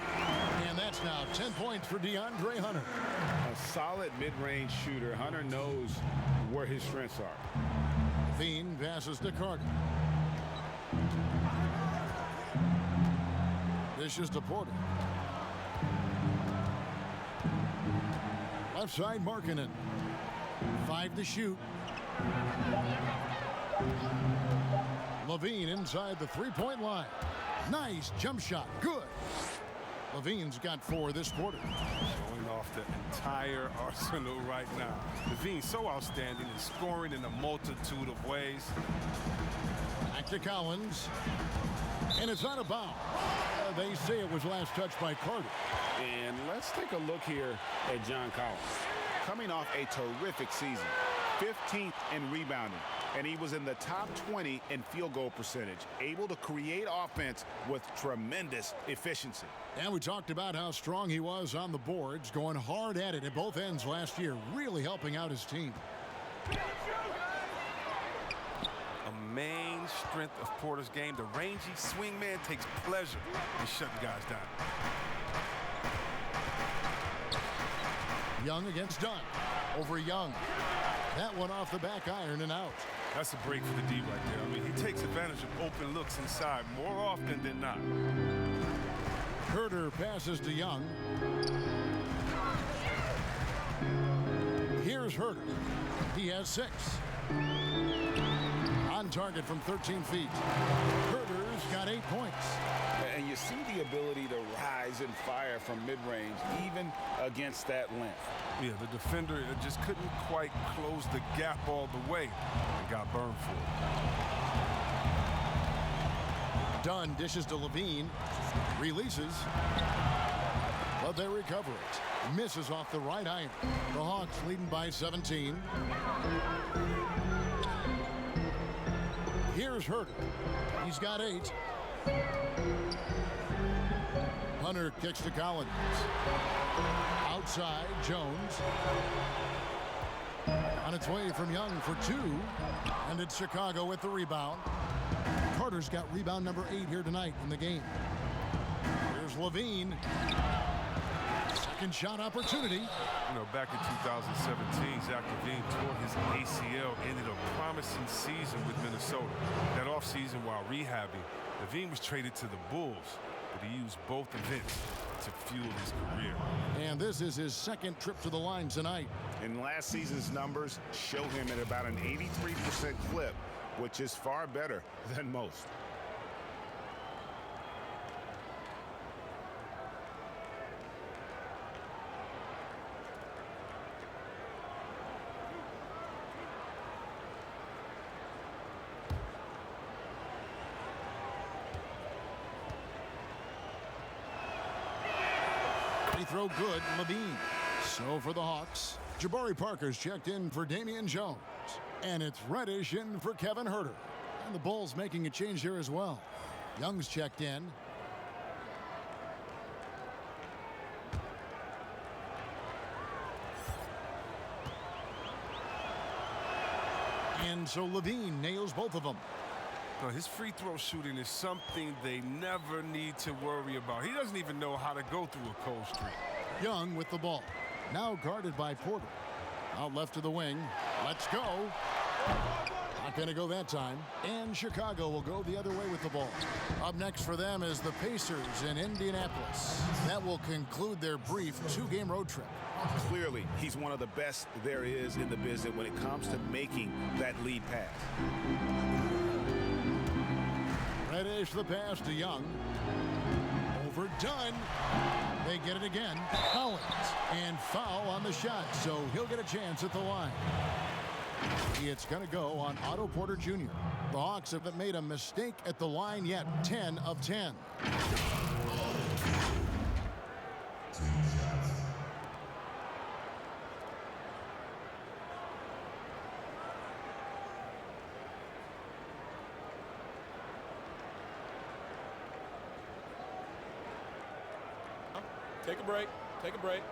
S2: And that's now 10 points for DeAndre Hunter.
S6: A solid mid-range shooter. Hunter knows where his strengths are.
S2: Veen passes to Carter. Dishes to Porter. Left side, Markkanen. 5 to shoot. LaVine inside the three-point line. Nice jump shot. Good. LaVine's got 4 this quarter.
S4: Showing off the entire arsenal right now. LaVine so outstanding in scoring in a multitude of ways.
S2: Back to Collins. And it's out of bounds. They say it was last touched by Carter.
S6: And let's take a look here at John Collins. Coming off a terrific season, 15th in rebounding, and he was in the top 20 in field goal percentage, able to create offense with tremendous efficiency.
S2: And we talked about how strong he was on the boards, going hard at it at both ends last year, really helping out his team.
S4: A main strength of Porter's game, the rangy swing man takes pleasure in shutting guys down.
S2: Young against Dunn. Over Young. That one off the back iron and out.
S4: That's a break for the D right there. I mean, he takes advantage of open looks inside more often than not.
S2: Herter passes to Young. Here's Herter. He has 6. On target from 13 feet. Herter's got 8 points.
S6: And you see the ability to rise and fire from mid-range, even against that length.
S4: Yeah, the defender just couldn't quite close the gap all the way and got burned for it.
S2: Dunn dishes to LaVine. Releases. But they recover it. Misses off the right iron. The Hawks leading by 17. Here's Herter. He's got 8. Hunter kicks to Collins. Outside, Jones. On its way from Young for 2. And it's Chicago with the rebound. Carter's got rebound number 8 here tonight in the game. Here's LaVine. Second shot opportunity.
S4: You know, back in 2017, Zach LaVine tore his ACL, ended a promising season with Minnesota. That offseason, while rehabbing, LaVine was traded to the Bulls, but he used both events to fuel his career.
S2: And this is his second trip to the line tonight.
S6: And last season's numbers show him at about an 83% clip, which is far better than most.
S2: Throw good, LaVine. So for the Hawks, Jabari Parker's checked in for Damian Jones. And it's Reddish in for Kevin Herter. And the Bulls making a change here as well. Young's checked in. And so LaVine nails both of them.
S4: His free throw shooting is something they never need to worry about. He doesn't even know how to go through a cold streak.
S2: Young with the ball. Now guarded by Porter. Out left to the wing. Let's go. Not going to go that time. And Chicago will go the other way with the ball. Up next for them is the Pacers in Indianapolis. That will conclude their brief 2-game road trip.
S6: Clearly, he's one of the best there is in the business when it comes to making that lead pass.
S2: Reddish the pass to Young. Overdone. They get it again. Collins. And foul on the shot, so he'll get a chance at the line. It's going to go on Otto Porter Jr. The Hawks haven't made a mistake at the line yet. 10 of 10.
S5: Take a break. Take a break.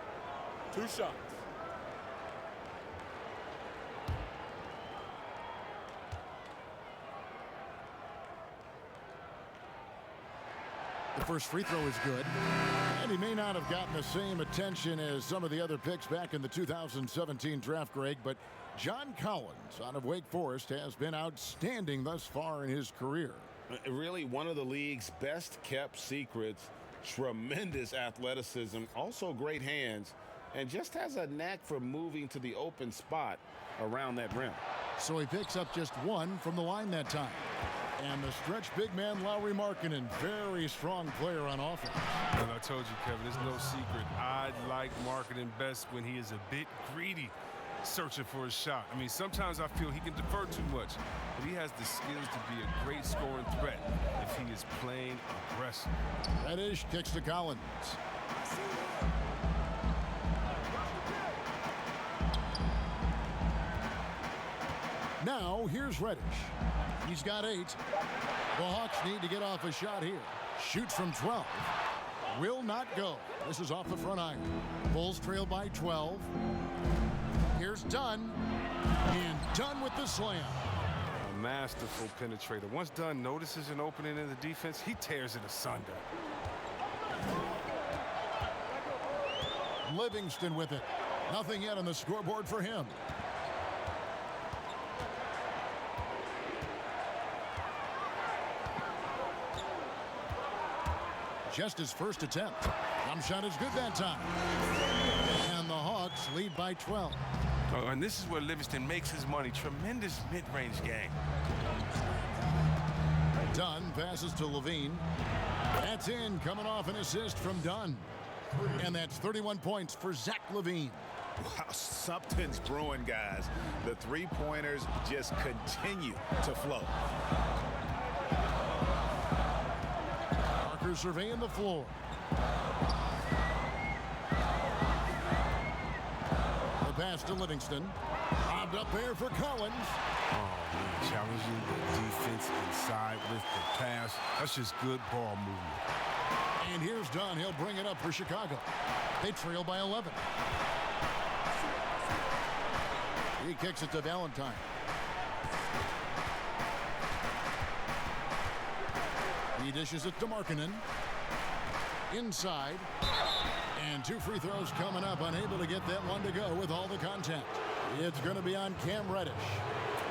S5: 2 shots.
S2: The first free throw is good. And he may not have gotten the same attention as some of the other picks back in the 2017 draft, Greg, but John Collins out of Wake Forest has been outstanding thus far in his career.
S3: Really one of the league's best kept secrets. Tremendous athleticism, also great hands, and just has a knack for moving to the open spot around that rim.
S2: So he picks up just 1 from the line that time. And the stretch big man, Lauri Markkanen, very strong player on offense.
S4: And I told you, Kevin, it's no secret. I like Markkanen best when he is a bit greedy, searching for a shot. I mean, sometimes I feel he can defer too much, but he has the skills to be a great scoring threat if he is playing aggressive.
S2: Reddish kicks to Collins. Now, here's Reddish. He's got 8. The Hawks need to get off a shot here. Shoots from 12. Will not go. This is off the front iron. Bulls trail by 12. Here's Dunn. And Dunn with the slam.
S4: A masterful penetrator. Once Dunn notices an opening in the defense, he tears it asunder.
S2: Livingston with it. Nothing yet on the scoreboard for him. Just his first attempt. Jump shot is good that time. And the Hawks lead by 12.
S4: Oh, and this is where Livingston makes his money. Tremendous mid-range game.
S2: Dunn passes to Levine. That's in, coming off an assist from Dunn. And that's 31 points for Zach LaVine.
S6: Wow, something's brewing, guys. The three-pointers just continue to flow.
S2: Parker surveying the floor. The pass to Livingston. Bobbed up there for Collins.
S4: Oh, man, challenging the defense inside with the pass. That's just good ball movement.
S2: And here's Dunn. He'll bring it up for Chicago. They trail by 11. He kicks it to Valentine. He dishes it to Markkanen. Inside. And 2 free throws coming up. Unable to get that one to go with all the contact. It's going to be on Cam Reddish.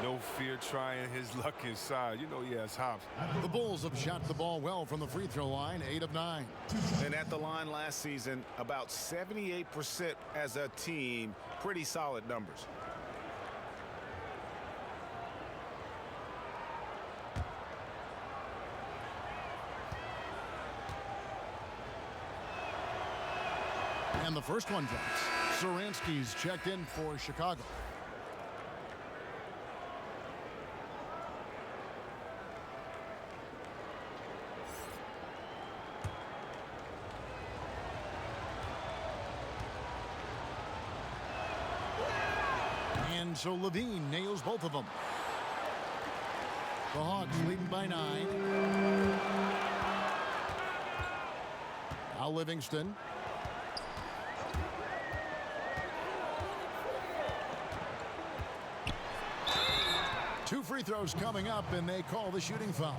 S4: No fear trying his luck inside. You know he has hops.
S2: The Bulls have shot the ball well from the free throw line, 8 of 9.
S6: And at the line last season, about 78% as a team. Pretty solid numbers.
S2: And the first one drops. Saransky's checked in for Chicago. And so Levine nails both of them. The Hawks leading by 9. Now Livingston. Two free throws coming up, and they call the shooting foul.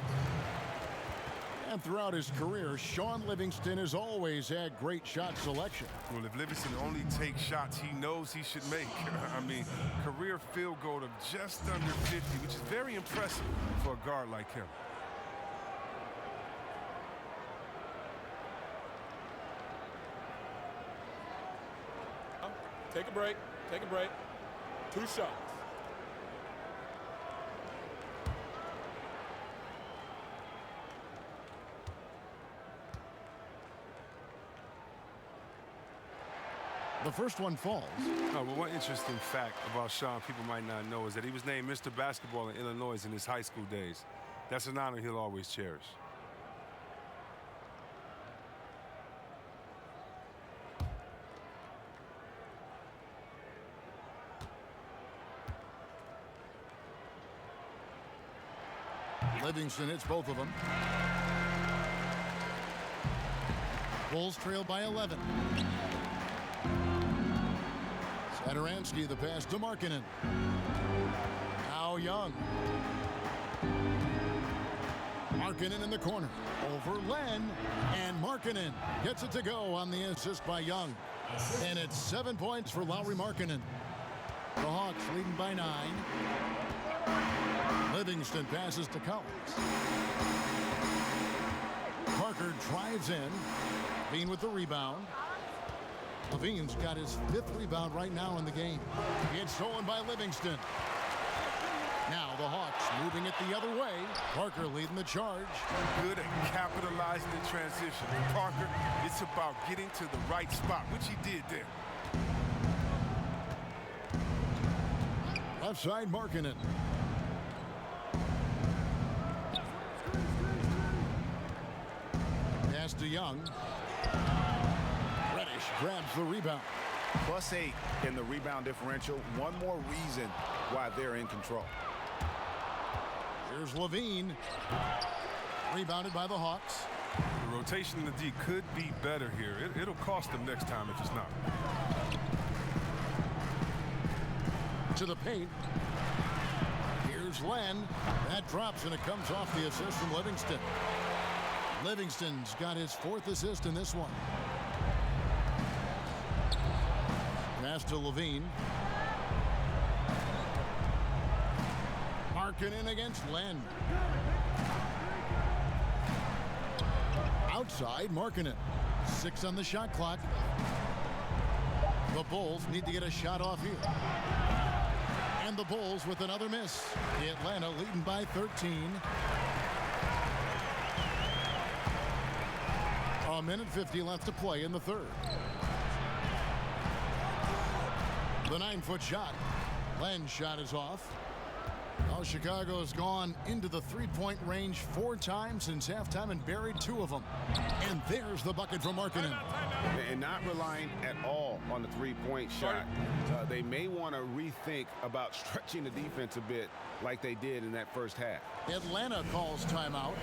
S2: And throughout his career, Shaun Livingston has always had great shot selection.
S4: Well, if Livingston only takes shots he knows he should make. I mean, career field goal of just under 50, which is very impressive for a guard like him.
S5: Take a break. Take a break. 2 shots.
S2: The first one falls.
S4: Oh, well, one interesting fact about Shaun people might not know is that he was named Mr. Basketball in Illinois in his high school days. That's an honor he'll always cherish.
S2: Livingston hits both of them. Bulls trail by 11. Satoransky, the pass to Markkanen. Now Young. Markkanen in the corner. Over Len. And Markkanen gets it to go on the assist by Young. And it's 7 points for Lauri Markkanen. The Hawks leading by 9. Livingston passes to Collins. Parker drives in. LaVine with the rebound. LaVine's got his 5th rebound right now in the game. It's stolen by Livingston. Now the Hawks moving it the other way. Parker leading the charge.
S4: Good at capitalizing in transition. Parker, it's about getting to the right spot, which he did there.
S2: Left side, Markkanen. Pass to Young. Reddish grabs the rebound.
S6: +8 in the rebound differential. One more reason why they're in control.
S2: Here's LaVine. Rebounded by the Hawks.
S4: The rotation in the D could be better here. It'll cost them next time if it's not.
S2: To the paint. Here's Len. That drops, and it comes off the assist from Livingston. Livingston's got his 4th assist in this one. Pass to LaVine. Markkanen against Len. Outside, Markkanen. 6 on the shot clock. The Bulls need to get a shot off here. And the Bulls with another miss. Atlanta leading by 13. A minute 50 left to play in the 3rd. The 9-foot shot. Len's shot is off. Now Chicago's gone into the 3-point range 4 times since halftime and buried 2 of them. And there's the bucket from Markkanen.
S6: And not relying at all on the 3-point shot. They may want to rethink about stretching the defense a bit like they did in that first half.
S2: Atlanta calls timeout.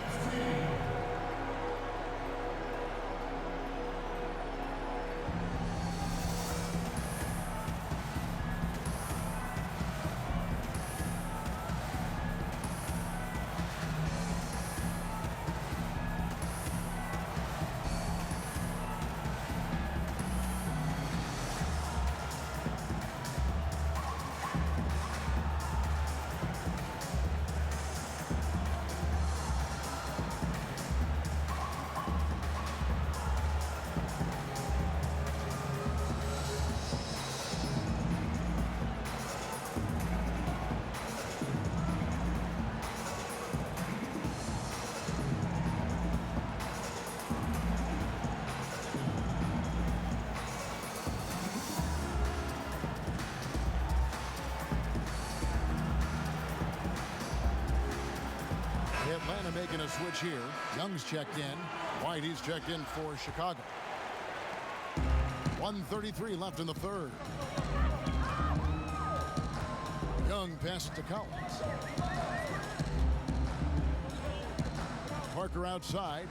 S2: Atlanta making a switch here. Young's checked in. Whitey's checked in for Chicago. 1:33 left in the 3rd. Young passes to Collins. Parker outside.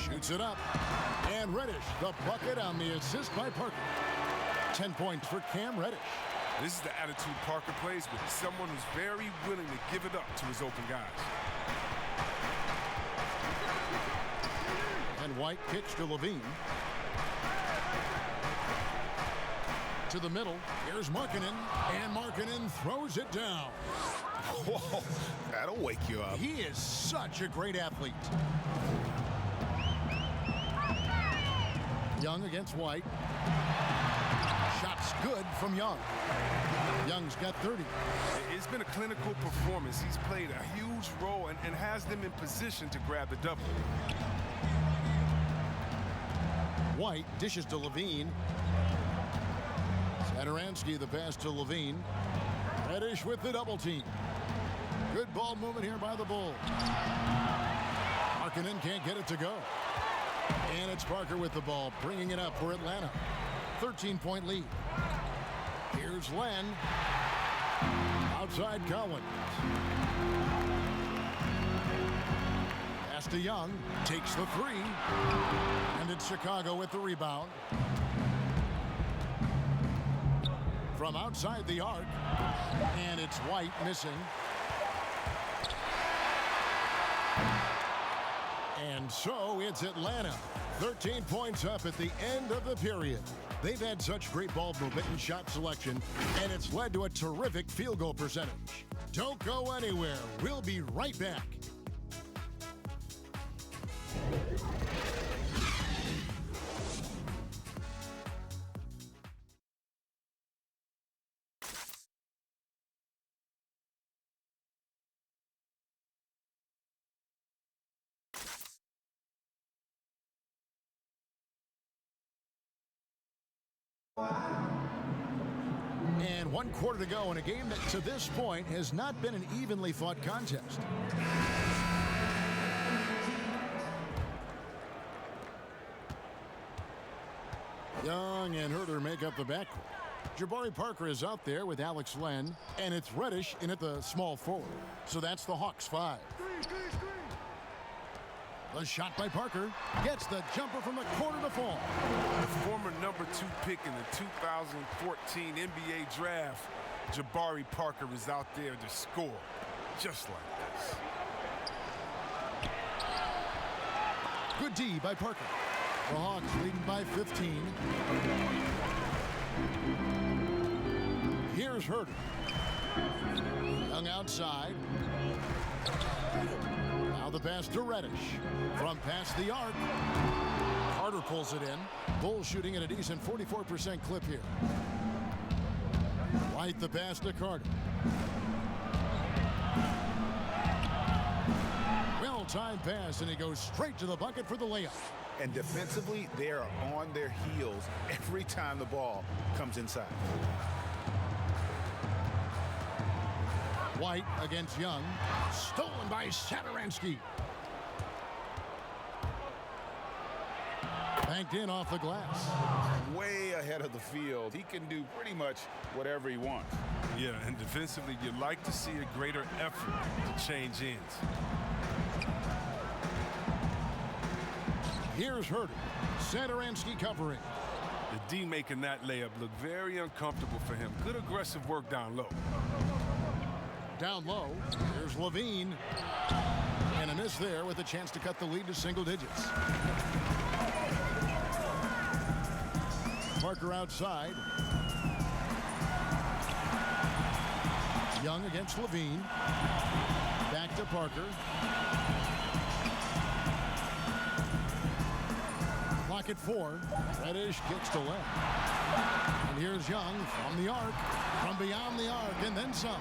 S2: Shoots it up. And Reddish, the bucket on the assist by Parker. 10 points for Cam Reddish.
S4: This is the attitude Parker plays with. Someone who's very willing to give it up to his open guys.
S2: And White kicks to LaVine. To the middle. Here's Markkanen. And Markkanen throws it down.
S6: Whoa, that'll wake you up.
S2: He is such a great athlete. Young against White. Shots good from Young. Young's got 30.
S4: It's been a clinical performance. He's played a huge role and has them in position to grab the double.
S2: White dishes to LaVine. Satoransky the pass to LaVine. Reddish with the double team. Good ball movement here by the Bulls. Markkanen can't get it to go. And it's Parker with the ball, bringing it up for Atlanta. 13-point lead. Here's Len. Outside Collins. Pass to Young, takes the three, and it's Chicago with the rebound. From outside the arc, and it's White missing. And so it's Atlanta, 13 points up at the end of the period. They've had such great ball movement and shot selection, and it's led to a terrific field goal percentage. Don't go anywhere. We'll be right back. And 1 quarter to go in a game that to this point has not been an evenly fought contest. Young and Herter make up the backcourt. Jabari Parker is out there with Alex Len, and it's Reddish in at the small forward. So that's the Hawks 5. The shot by Parker gets the jumper from the corner to fall.
S4: The former #2 pick in the 2014 NBA draft, Jabari Parker, is out there to score just like this.
S2: Good D by Parker. The Hawks leading by 15. Here's Herter. Young outside. Now the pass to Reddish. From past the arc. Carter pulls it in. Bulls shooting at a decent 44% clip here. White the pass to Carter. Well-timed pass, and he goes straight to the bucket for the layup.
S6: And defensively, they are on their heels every time the ball comes inside.
S2: White against Young. Stolen by Satoransky. Banked in off the glass.
S6: Way ahead of the field. He can do pretty much whatever he wants.
S4: Yeah, and defensively, you'd like to see a greater effort to change ends.
S2: Here's Herter. Satoransky covering.
S4: The D making that layup look very uncomfortable for him. Good aggressive work down low.
S2: Down low, here's Levine. And a miss there with a chance to cut the lead to single digits. Parker outside. Young against Levine. Back to Parker. Clock at 4. Reddish kicks to left. And here's Young from the arc, from beyond the arc, and then some.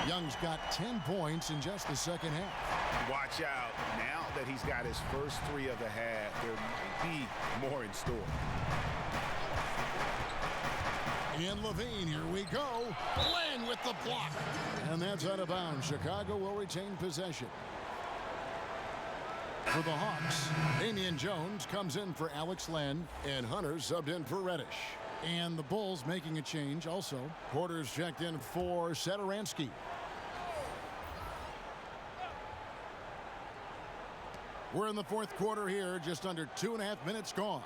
S2: Young's got 10 points in just the second half.
S6: Watch out. Now that he's got his first 3 of the half, there might be more in store.
S2: And Levine, here we go. Len with the block. And that's out of bounds. Chicago will retain possession. For the Hawks, Damian Jones comes in for Alex Len, and Hunter subbed in for Reddish. And the Bulls making a change also. Porter's checked in for Satoransky. We're in the fourth quarter here, just under 2.5 minutes gone.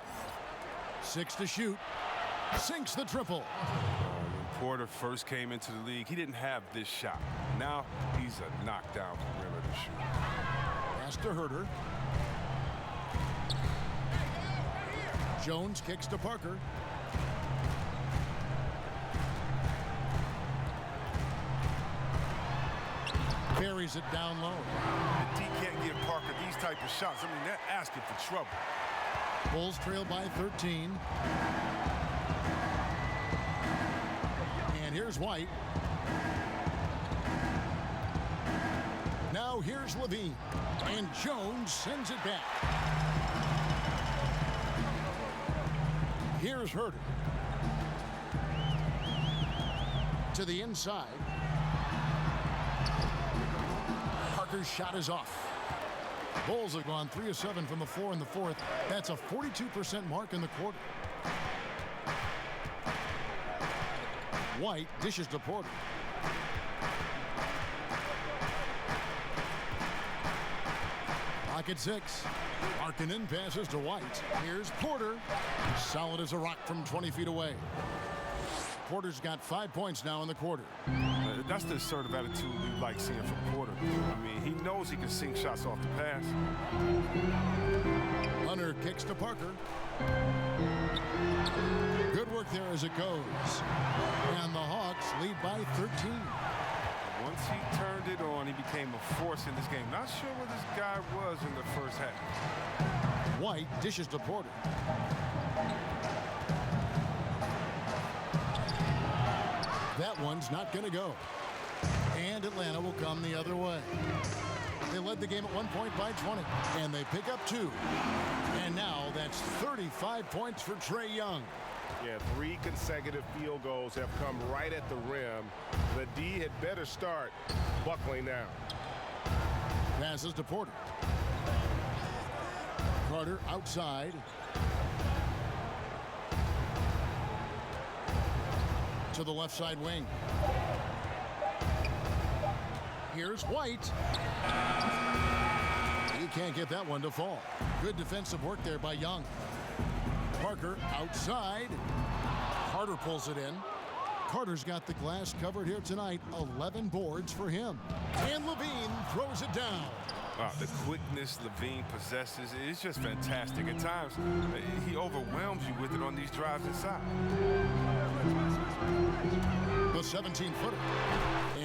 S2: 6 to shoot. Sinks the triple.
S4: When Porter first came into the league, he didn't have this shot. Now he's a knockdown perimeter shooter.
S2: Pass to Herter. Jones kicks to Parker. Carries it down low.
S4: The D can't give Parker these type of shots. I mean, they're asking for trouble.
S2: Bulls trail by 13. And here's White. Now here's Levine. And Jones sends it back. Here's Herter. To the inside. Parker's shot is off. Bulls have gone 3 of 7 from the floor in the fourth. That's a 42% mark in the quarter. White dishes to Porter. Pocket Back at 6. Markkanen passes to White. Here's Porter. Solid as a rock from 20 feet away. Porter's got 5 points now in the quarter.
S4: That's the assertive attitude we like seeing from Porter. I mean, he knows he can sink shots off the pass.
S2: Hunter kicks to Parker. Good work there as it goes. And the Hawks lead by 13.
S4: Once he turned it on, he became a force in this game. Not sure where this guy was in the first half.
S2: White dishes to Porter. That one's not going to go. And Atlanta will come the other way. They led the game at 1 point by 20, and they pick up 2. And now that's 35 points for Trae Young.
S6: Yeah, 3 consecutive field goals have come right at the rim. The D had better start buckling down.
S2: Passes to Porter. Carter outside. To the left side wing. Here's White. He can't get that one to fall. Good defensive work there by Young. Parker outside. Carter pulls it in. Carter's got the glass covered here tonight. 11 boards for him. And Levine throws it down.
S4: Wow, the quickness Levine possesses is just fantastic. At times, he overwhelms you with it on these drives inside.
S2: The 17-footer.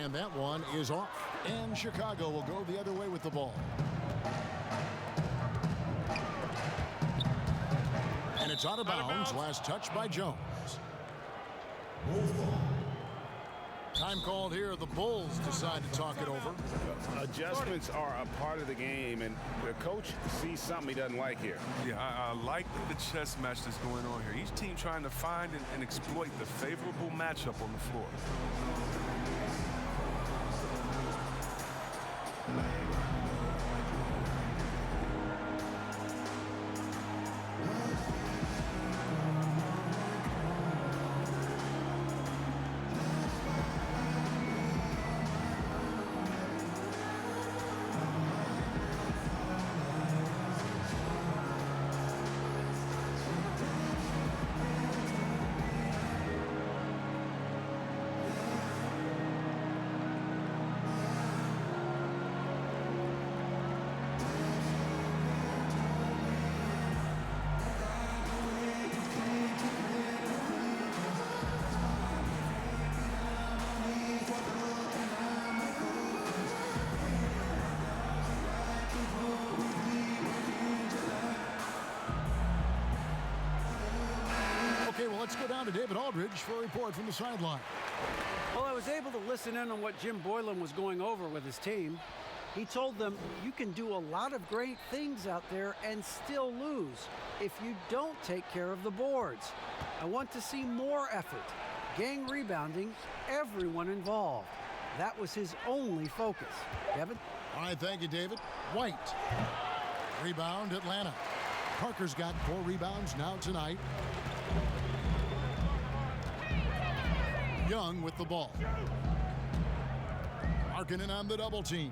S2: And that one is off. And Chicago will go the other way with the ball. And it's out of bounds. Last touch by Jones. Time called here. The Bulls decide to talk it over.
S6: Adjustments are a part of the game, and the coach sees something he doesn't like here.
S4: Yeah, I like the chess match that's going on here. Each team trying to find and exploit the favorable matchup on the floor.
S2: Okay, well, let's go down to David Aldridge for a report from the sideline.
S7: Well, I was able to listen in on what Jim Boylen was going over with his team. He told them, you can do a lot of great things out there and still lose if you don't take care of the boards. I want to see more effort, gang rebounding, everyone involved. That was his only focus. Kevin?
S2: All right, thank you, David. White. Rebound, Atlanta. Parker's got 4 rebounds now tonight. Young with the ball. Markkanen on the double team.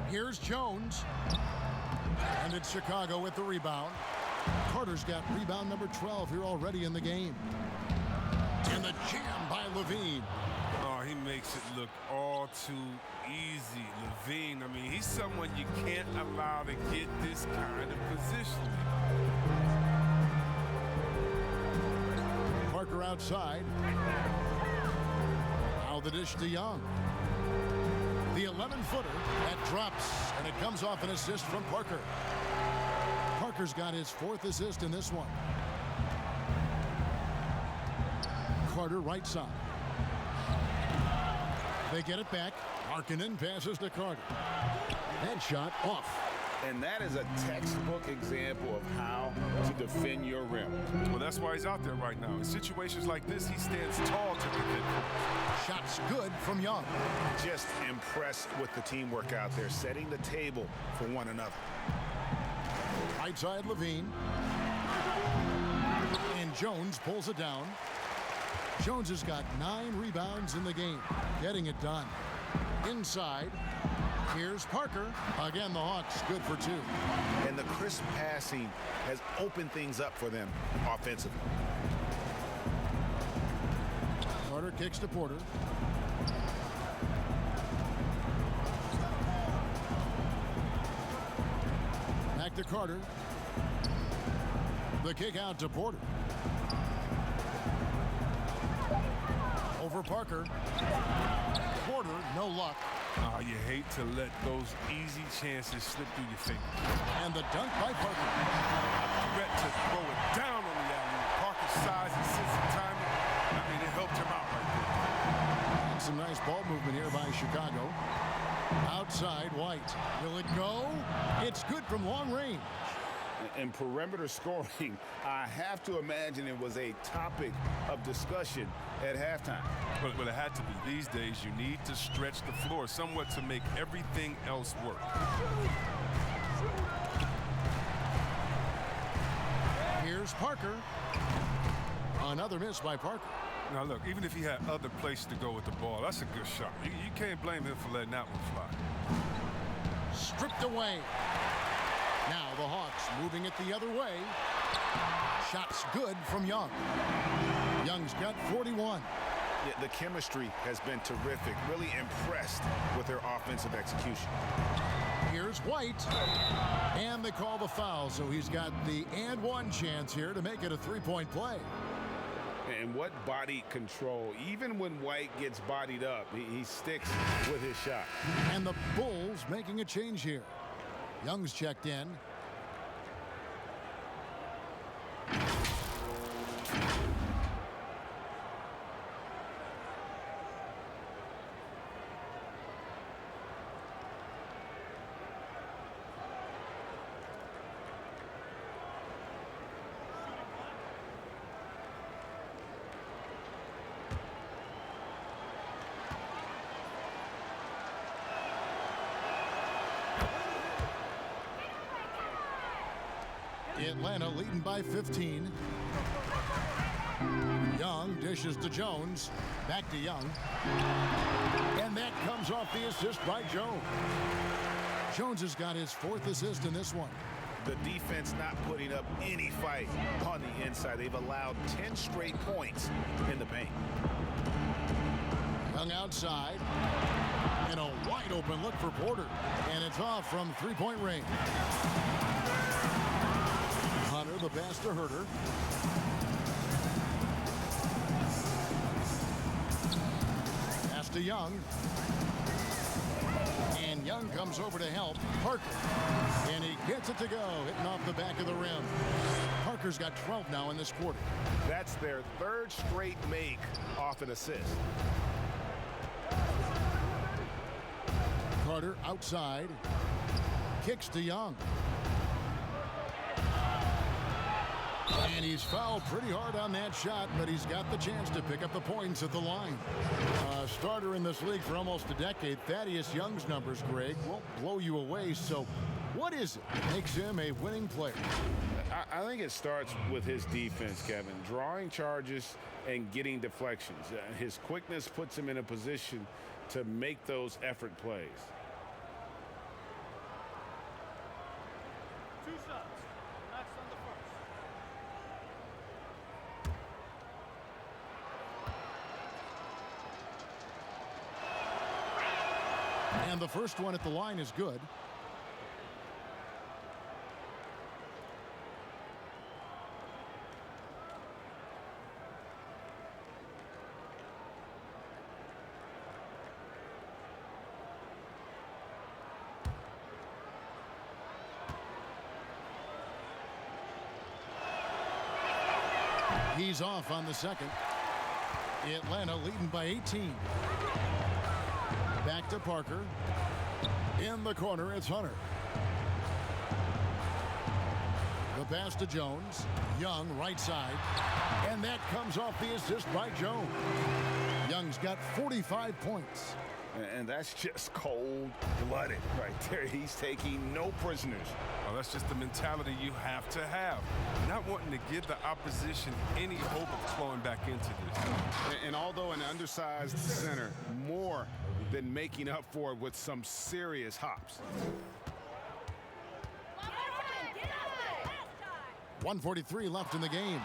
S2: Here's Jones. And it's Chicago with the rebound. Carter's got rebound number 12 here already in the game. And the jam by Levine.
S4: Oh, he makes it look all too easy. Levine, I mean, he's someone you can't allow to get this kind of position.
S2: Parker outside. Now the dish to Young. The 11-footer that drops, and it comes off an assist from Parker. Parker's got his 4th assist in this one. Carter right side. They get it back. Markkanen passes to Carter. That shot off.
S6: And that is a textbook example of how to defend your rim.
S4: Well, that's why he's out there right now. In situations like this, he stands tall to defend.
S2: Shots good from Young.
S6: Just impressed with the teamwork out there, setting the table for one another.
S2: Right side Levine. And Jones pulls it down. Jones has got 9 rebounds in the game, getting it done. Inside, Here's Parker. Again, the Hawks good for 2.
S6: And the crisp passing has opened things up for them offensively.
S2: Carter kicks to Porter. Back to Carter. The kick out to Porter. Over Parker. Porter, no luck.
S4: Oh, you hate to let those easy chances slip through your fingers.
S2: And the dunk by Parker.
S4: A threat to throw it down on the alley. Parker's size and sense of timing, I mean, it helped him out right there.
S2: And some nice ball movement here by Chicago. Outside, White. Will it go? It's good from long range.
S6: And perimeter scoring, I have to imagine it was a topic of discussion at halftime.
S4: But it had to be. These days, you need to stretch the floor somewhat to make everything else work.
S2: Here's Parker. Another miss by Parker.
S4: Now, look, even if he had other places to go with the ball, that's a good shot. You can't blame him for letting that one fly.
S2: Stripped away. Now the Hawks moving it the other way. Shots good from Young. Young's got 41.
S6: Yeah, the chemistry has been terrific. Really impressed with their offensive execution.
S2: Here's White. And they call the foul, so he's got the and one chance here to make it a three-point play.
S6: And what body control. Even when White gets bodied up, he sticks with his shot.
S2: And the Bulls making a change here. Young's checked in. Atlanta leading by 15. Young dishes to Jones. Back to Young. And that comes off the assist by Jones. Jones has got his 4th assist in this one.
S6: The defense not putting up any fight on the inside. They've allowed 10 straight points in the paint.
S2: Young outside. And a wide open look for Porter. And it's off from three-point range. Hunter, the pass to Herter. Pass to Young. And Young comes over to help Parker. And he gets it to go, hitting off the back of the rim. Parker's got 12 now in this quarter.
S6: That's their 3rd straight make off an assist.
S2: Carter outside. Kicks to Young. And he's fouled pretty hard on that shot, but he's got the chance to pick up the points at the line. Starter in this league for almost a decade. Thaddeus Young's numbers, Greg, won't blow you away. So what is it that makes him a winning player?
S6: I think it starts with his defense, Kevin. Drawing charges and getting deflections. His quickness puts him in a position to make those effort plays.
S2: And the first one at the line is good. He's off on the second. Atlanta leading by 18. Back to Parker. In the corner, it's Hunter. The pass to Jones. Young, right side. And that comes off the assist by Jones. Young's got 45 points.
S6: And that's just cold-blooded right there. He's taking no prisoners.
S4: Well, that's just the mentality you have to have. Not wanting to give the opposition any hope of clawing back into this.
S6: And although an undersized center, more then making up for it with some serious hops.
S2: 1:43 left in the game.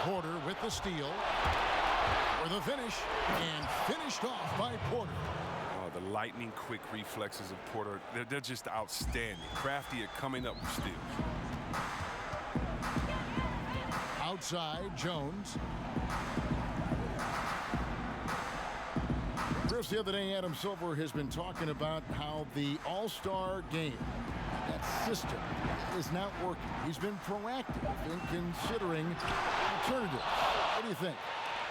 S2: Porter with the steal. For the finish. And finished off by Porter.
S4: The lightning quick reflexes of Porter, they're just outstanding. Crafty at coming up with steals.
S2: Outside, Jones. Chris, the other day, Adam Silver has been talking about how the All-Star game, that system, is not working. He's been proactive in considering alternatives. What do you think?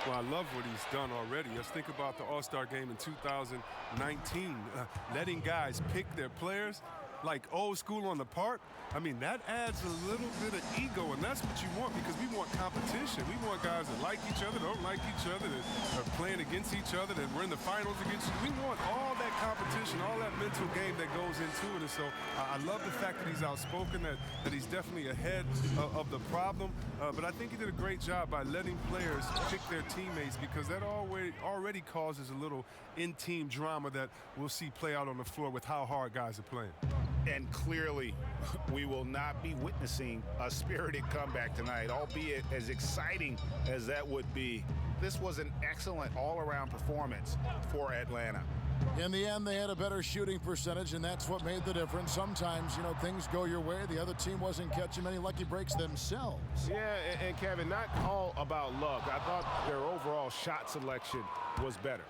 S4: Well, I love what he's done already. Let's think about the All-Star game in 2019. Letting guys pick their players like old school on the park. I mean, that adds a little bit of ego, and that's what you want because we want competition. We want guys that like each other, don't like each other, that are playing against each other, that we're in the finals against you. We want all that competition, all that mental game that goes into it. And so I love the fact that he's outspoken, that he's definitely ahead of the problem. But I think he did a great job by letting players pick their teammates because that already causes a little in-team drama that we'll see play out on the floor with how hard guys are playing.
S6: And clearly, we will not be witnessing a spirited comeback tonight, albeit as exciting as that would be. This was an excellent all-around performance for Atlanta.
S2: In the end, they had a better shooting percentage, and that's what made the difference. Sometimes, things go your way. The other team wasn't catching many lucky breaks themselves.
S3: Yeah, and Kevin, not all about luck. I thought their overall shot selection was better.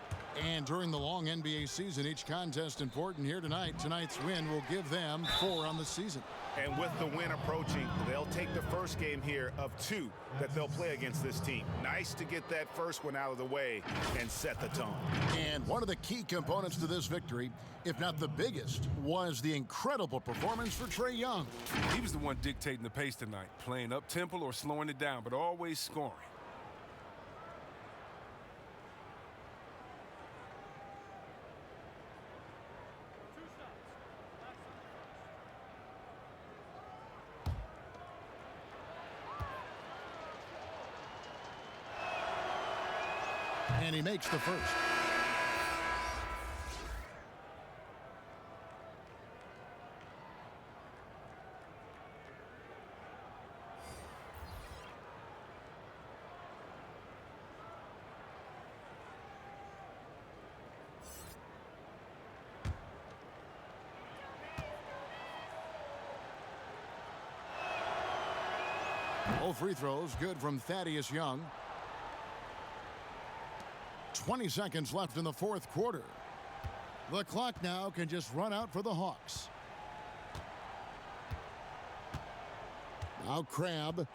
S2: And during the long NBA season, each contest important here tonight. Tonight's win will give them 4 on the season.
S6: And with the win approaching, they'll take the first game here of 2 that they'll play against this team. Nice to get that first one out of the way and set the tone.
S2: And one of the key components to this victory, if not the biggest, was the incredible performance for Trae Young.
S4: He was the one dictating the pace tonight, playing up-tempo or slowing it down, but always scoring.
S2: And he makes the first. All free throws good from Thaddeus Young. 20 seconds left in the fourth quarter. The clock now can just run out for the Hawks. Now Crabbe.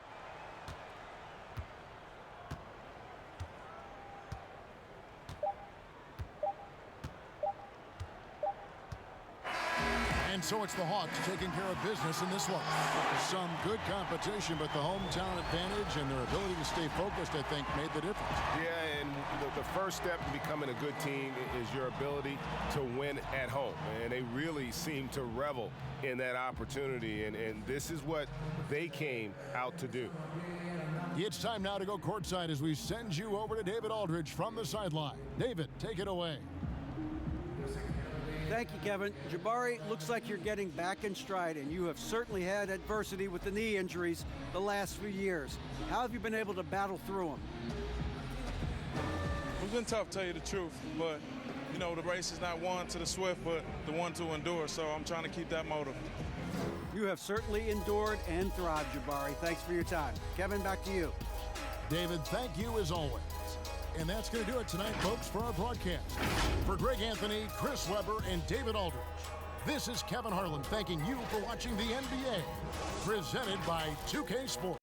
S2: And so it's the Hawks taking care of business in this one. Some good competition, but the hometown advantage and their ability to stay focused, I think, made the difference.
S3: Yeah, and the first step in becoming a good team is your ability to win at home. And they really seem to revel in that opportunity, and this is what they came out to do.
S2: It's time now to go courtside as we send you over to David Aldridge from the sideline. David, take it away.
S7: Thank you, Kevin. Jabari, looks like you're getting back in stride, and you have certainly had adversity with the knee injuries the last few years. How have you been able to battle through them?
S5: It's been tough, to tell you the truth, but, the race is not won to the swift, but the one to endure, so I'm trying to keep that motive.
S7: You have certainly endured and thrived, Jabari. Thanks for your time. Kevin, back to you.
S2: David, thank you as always. And that's going to do it tonight, folks, for our broadcast. For Greg Anthony, Chris Webber, and David Aldridge, this is Kevin Harlan thanking you for watching the NBA, presented by 2K Sports.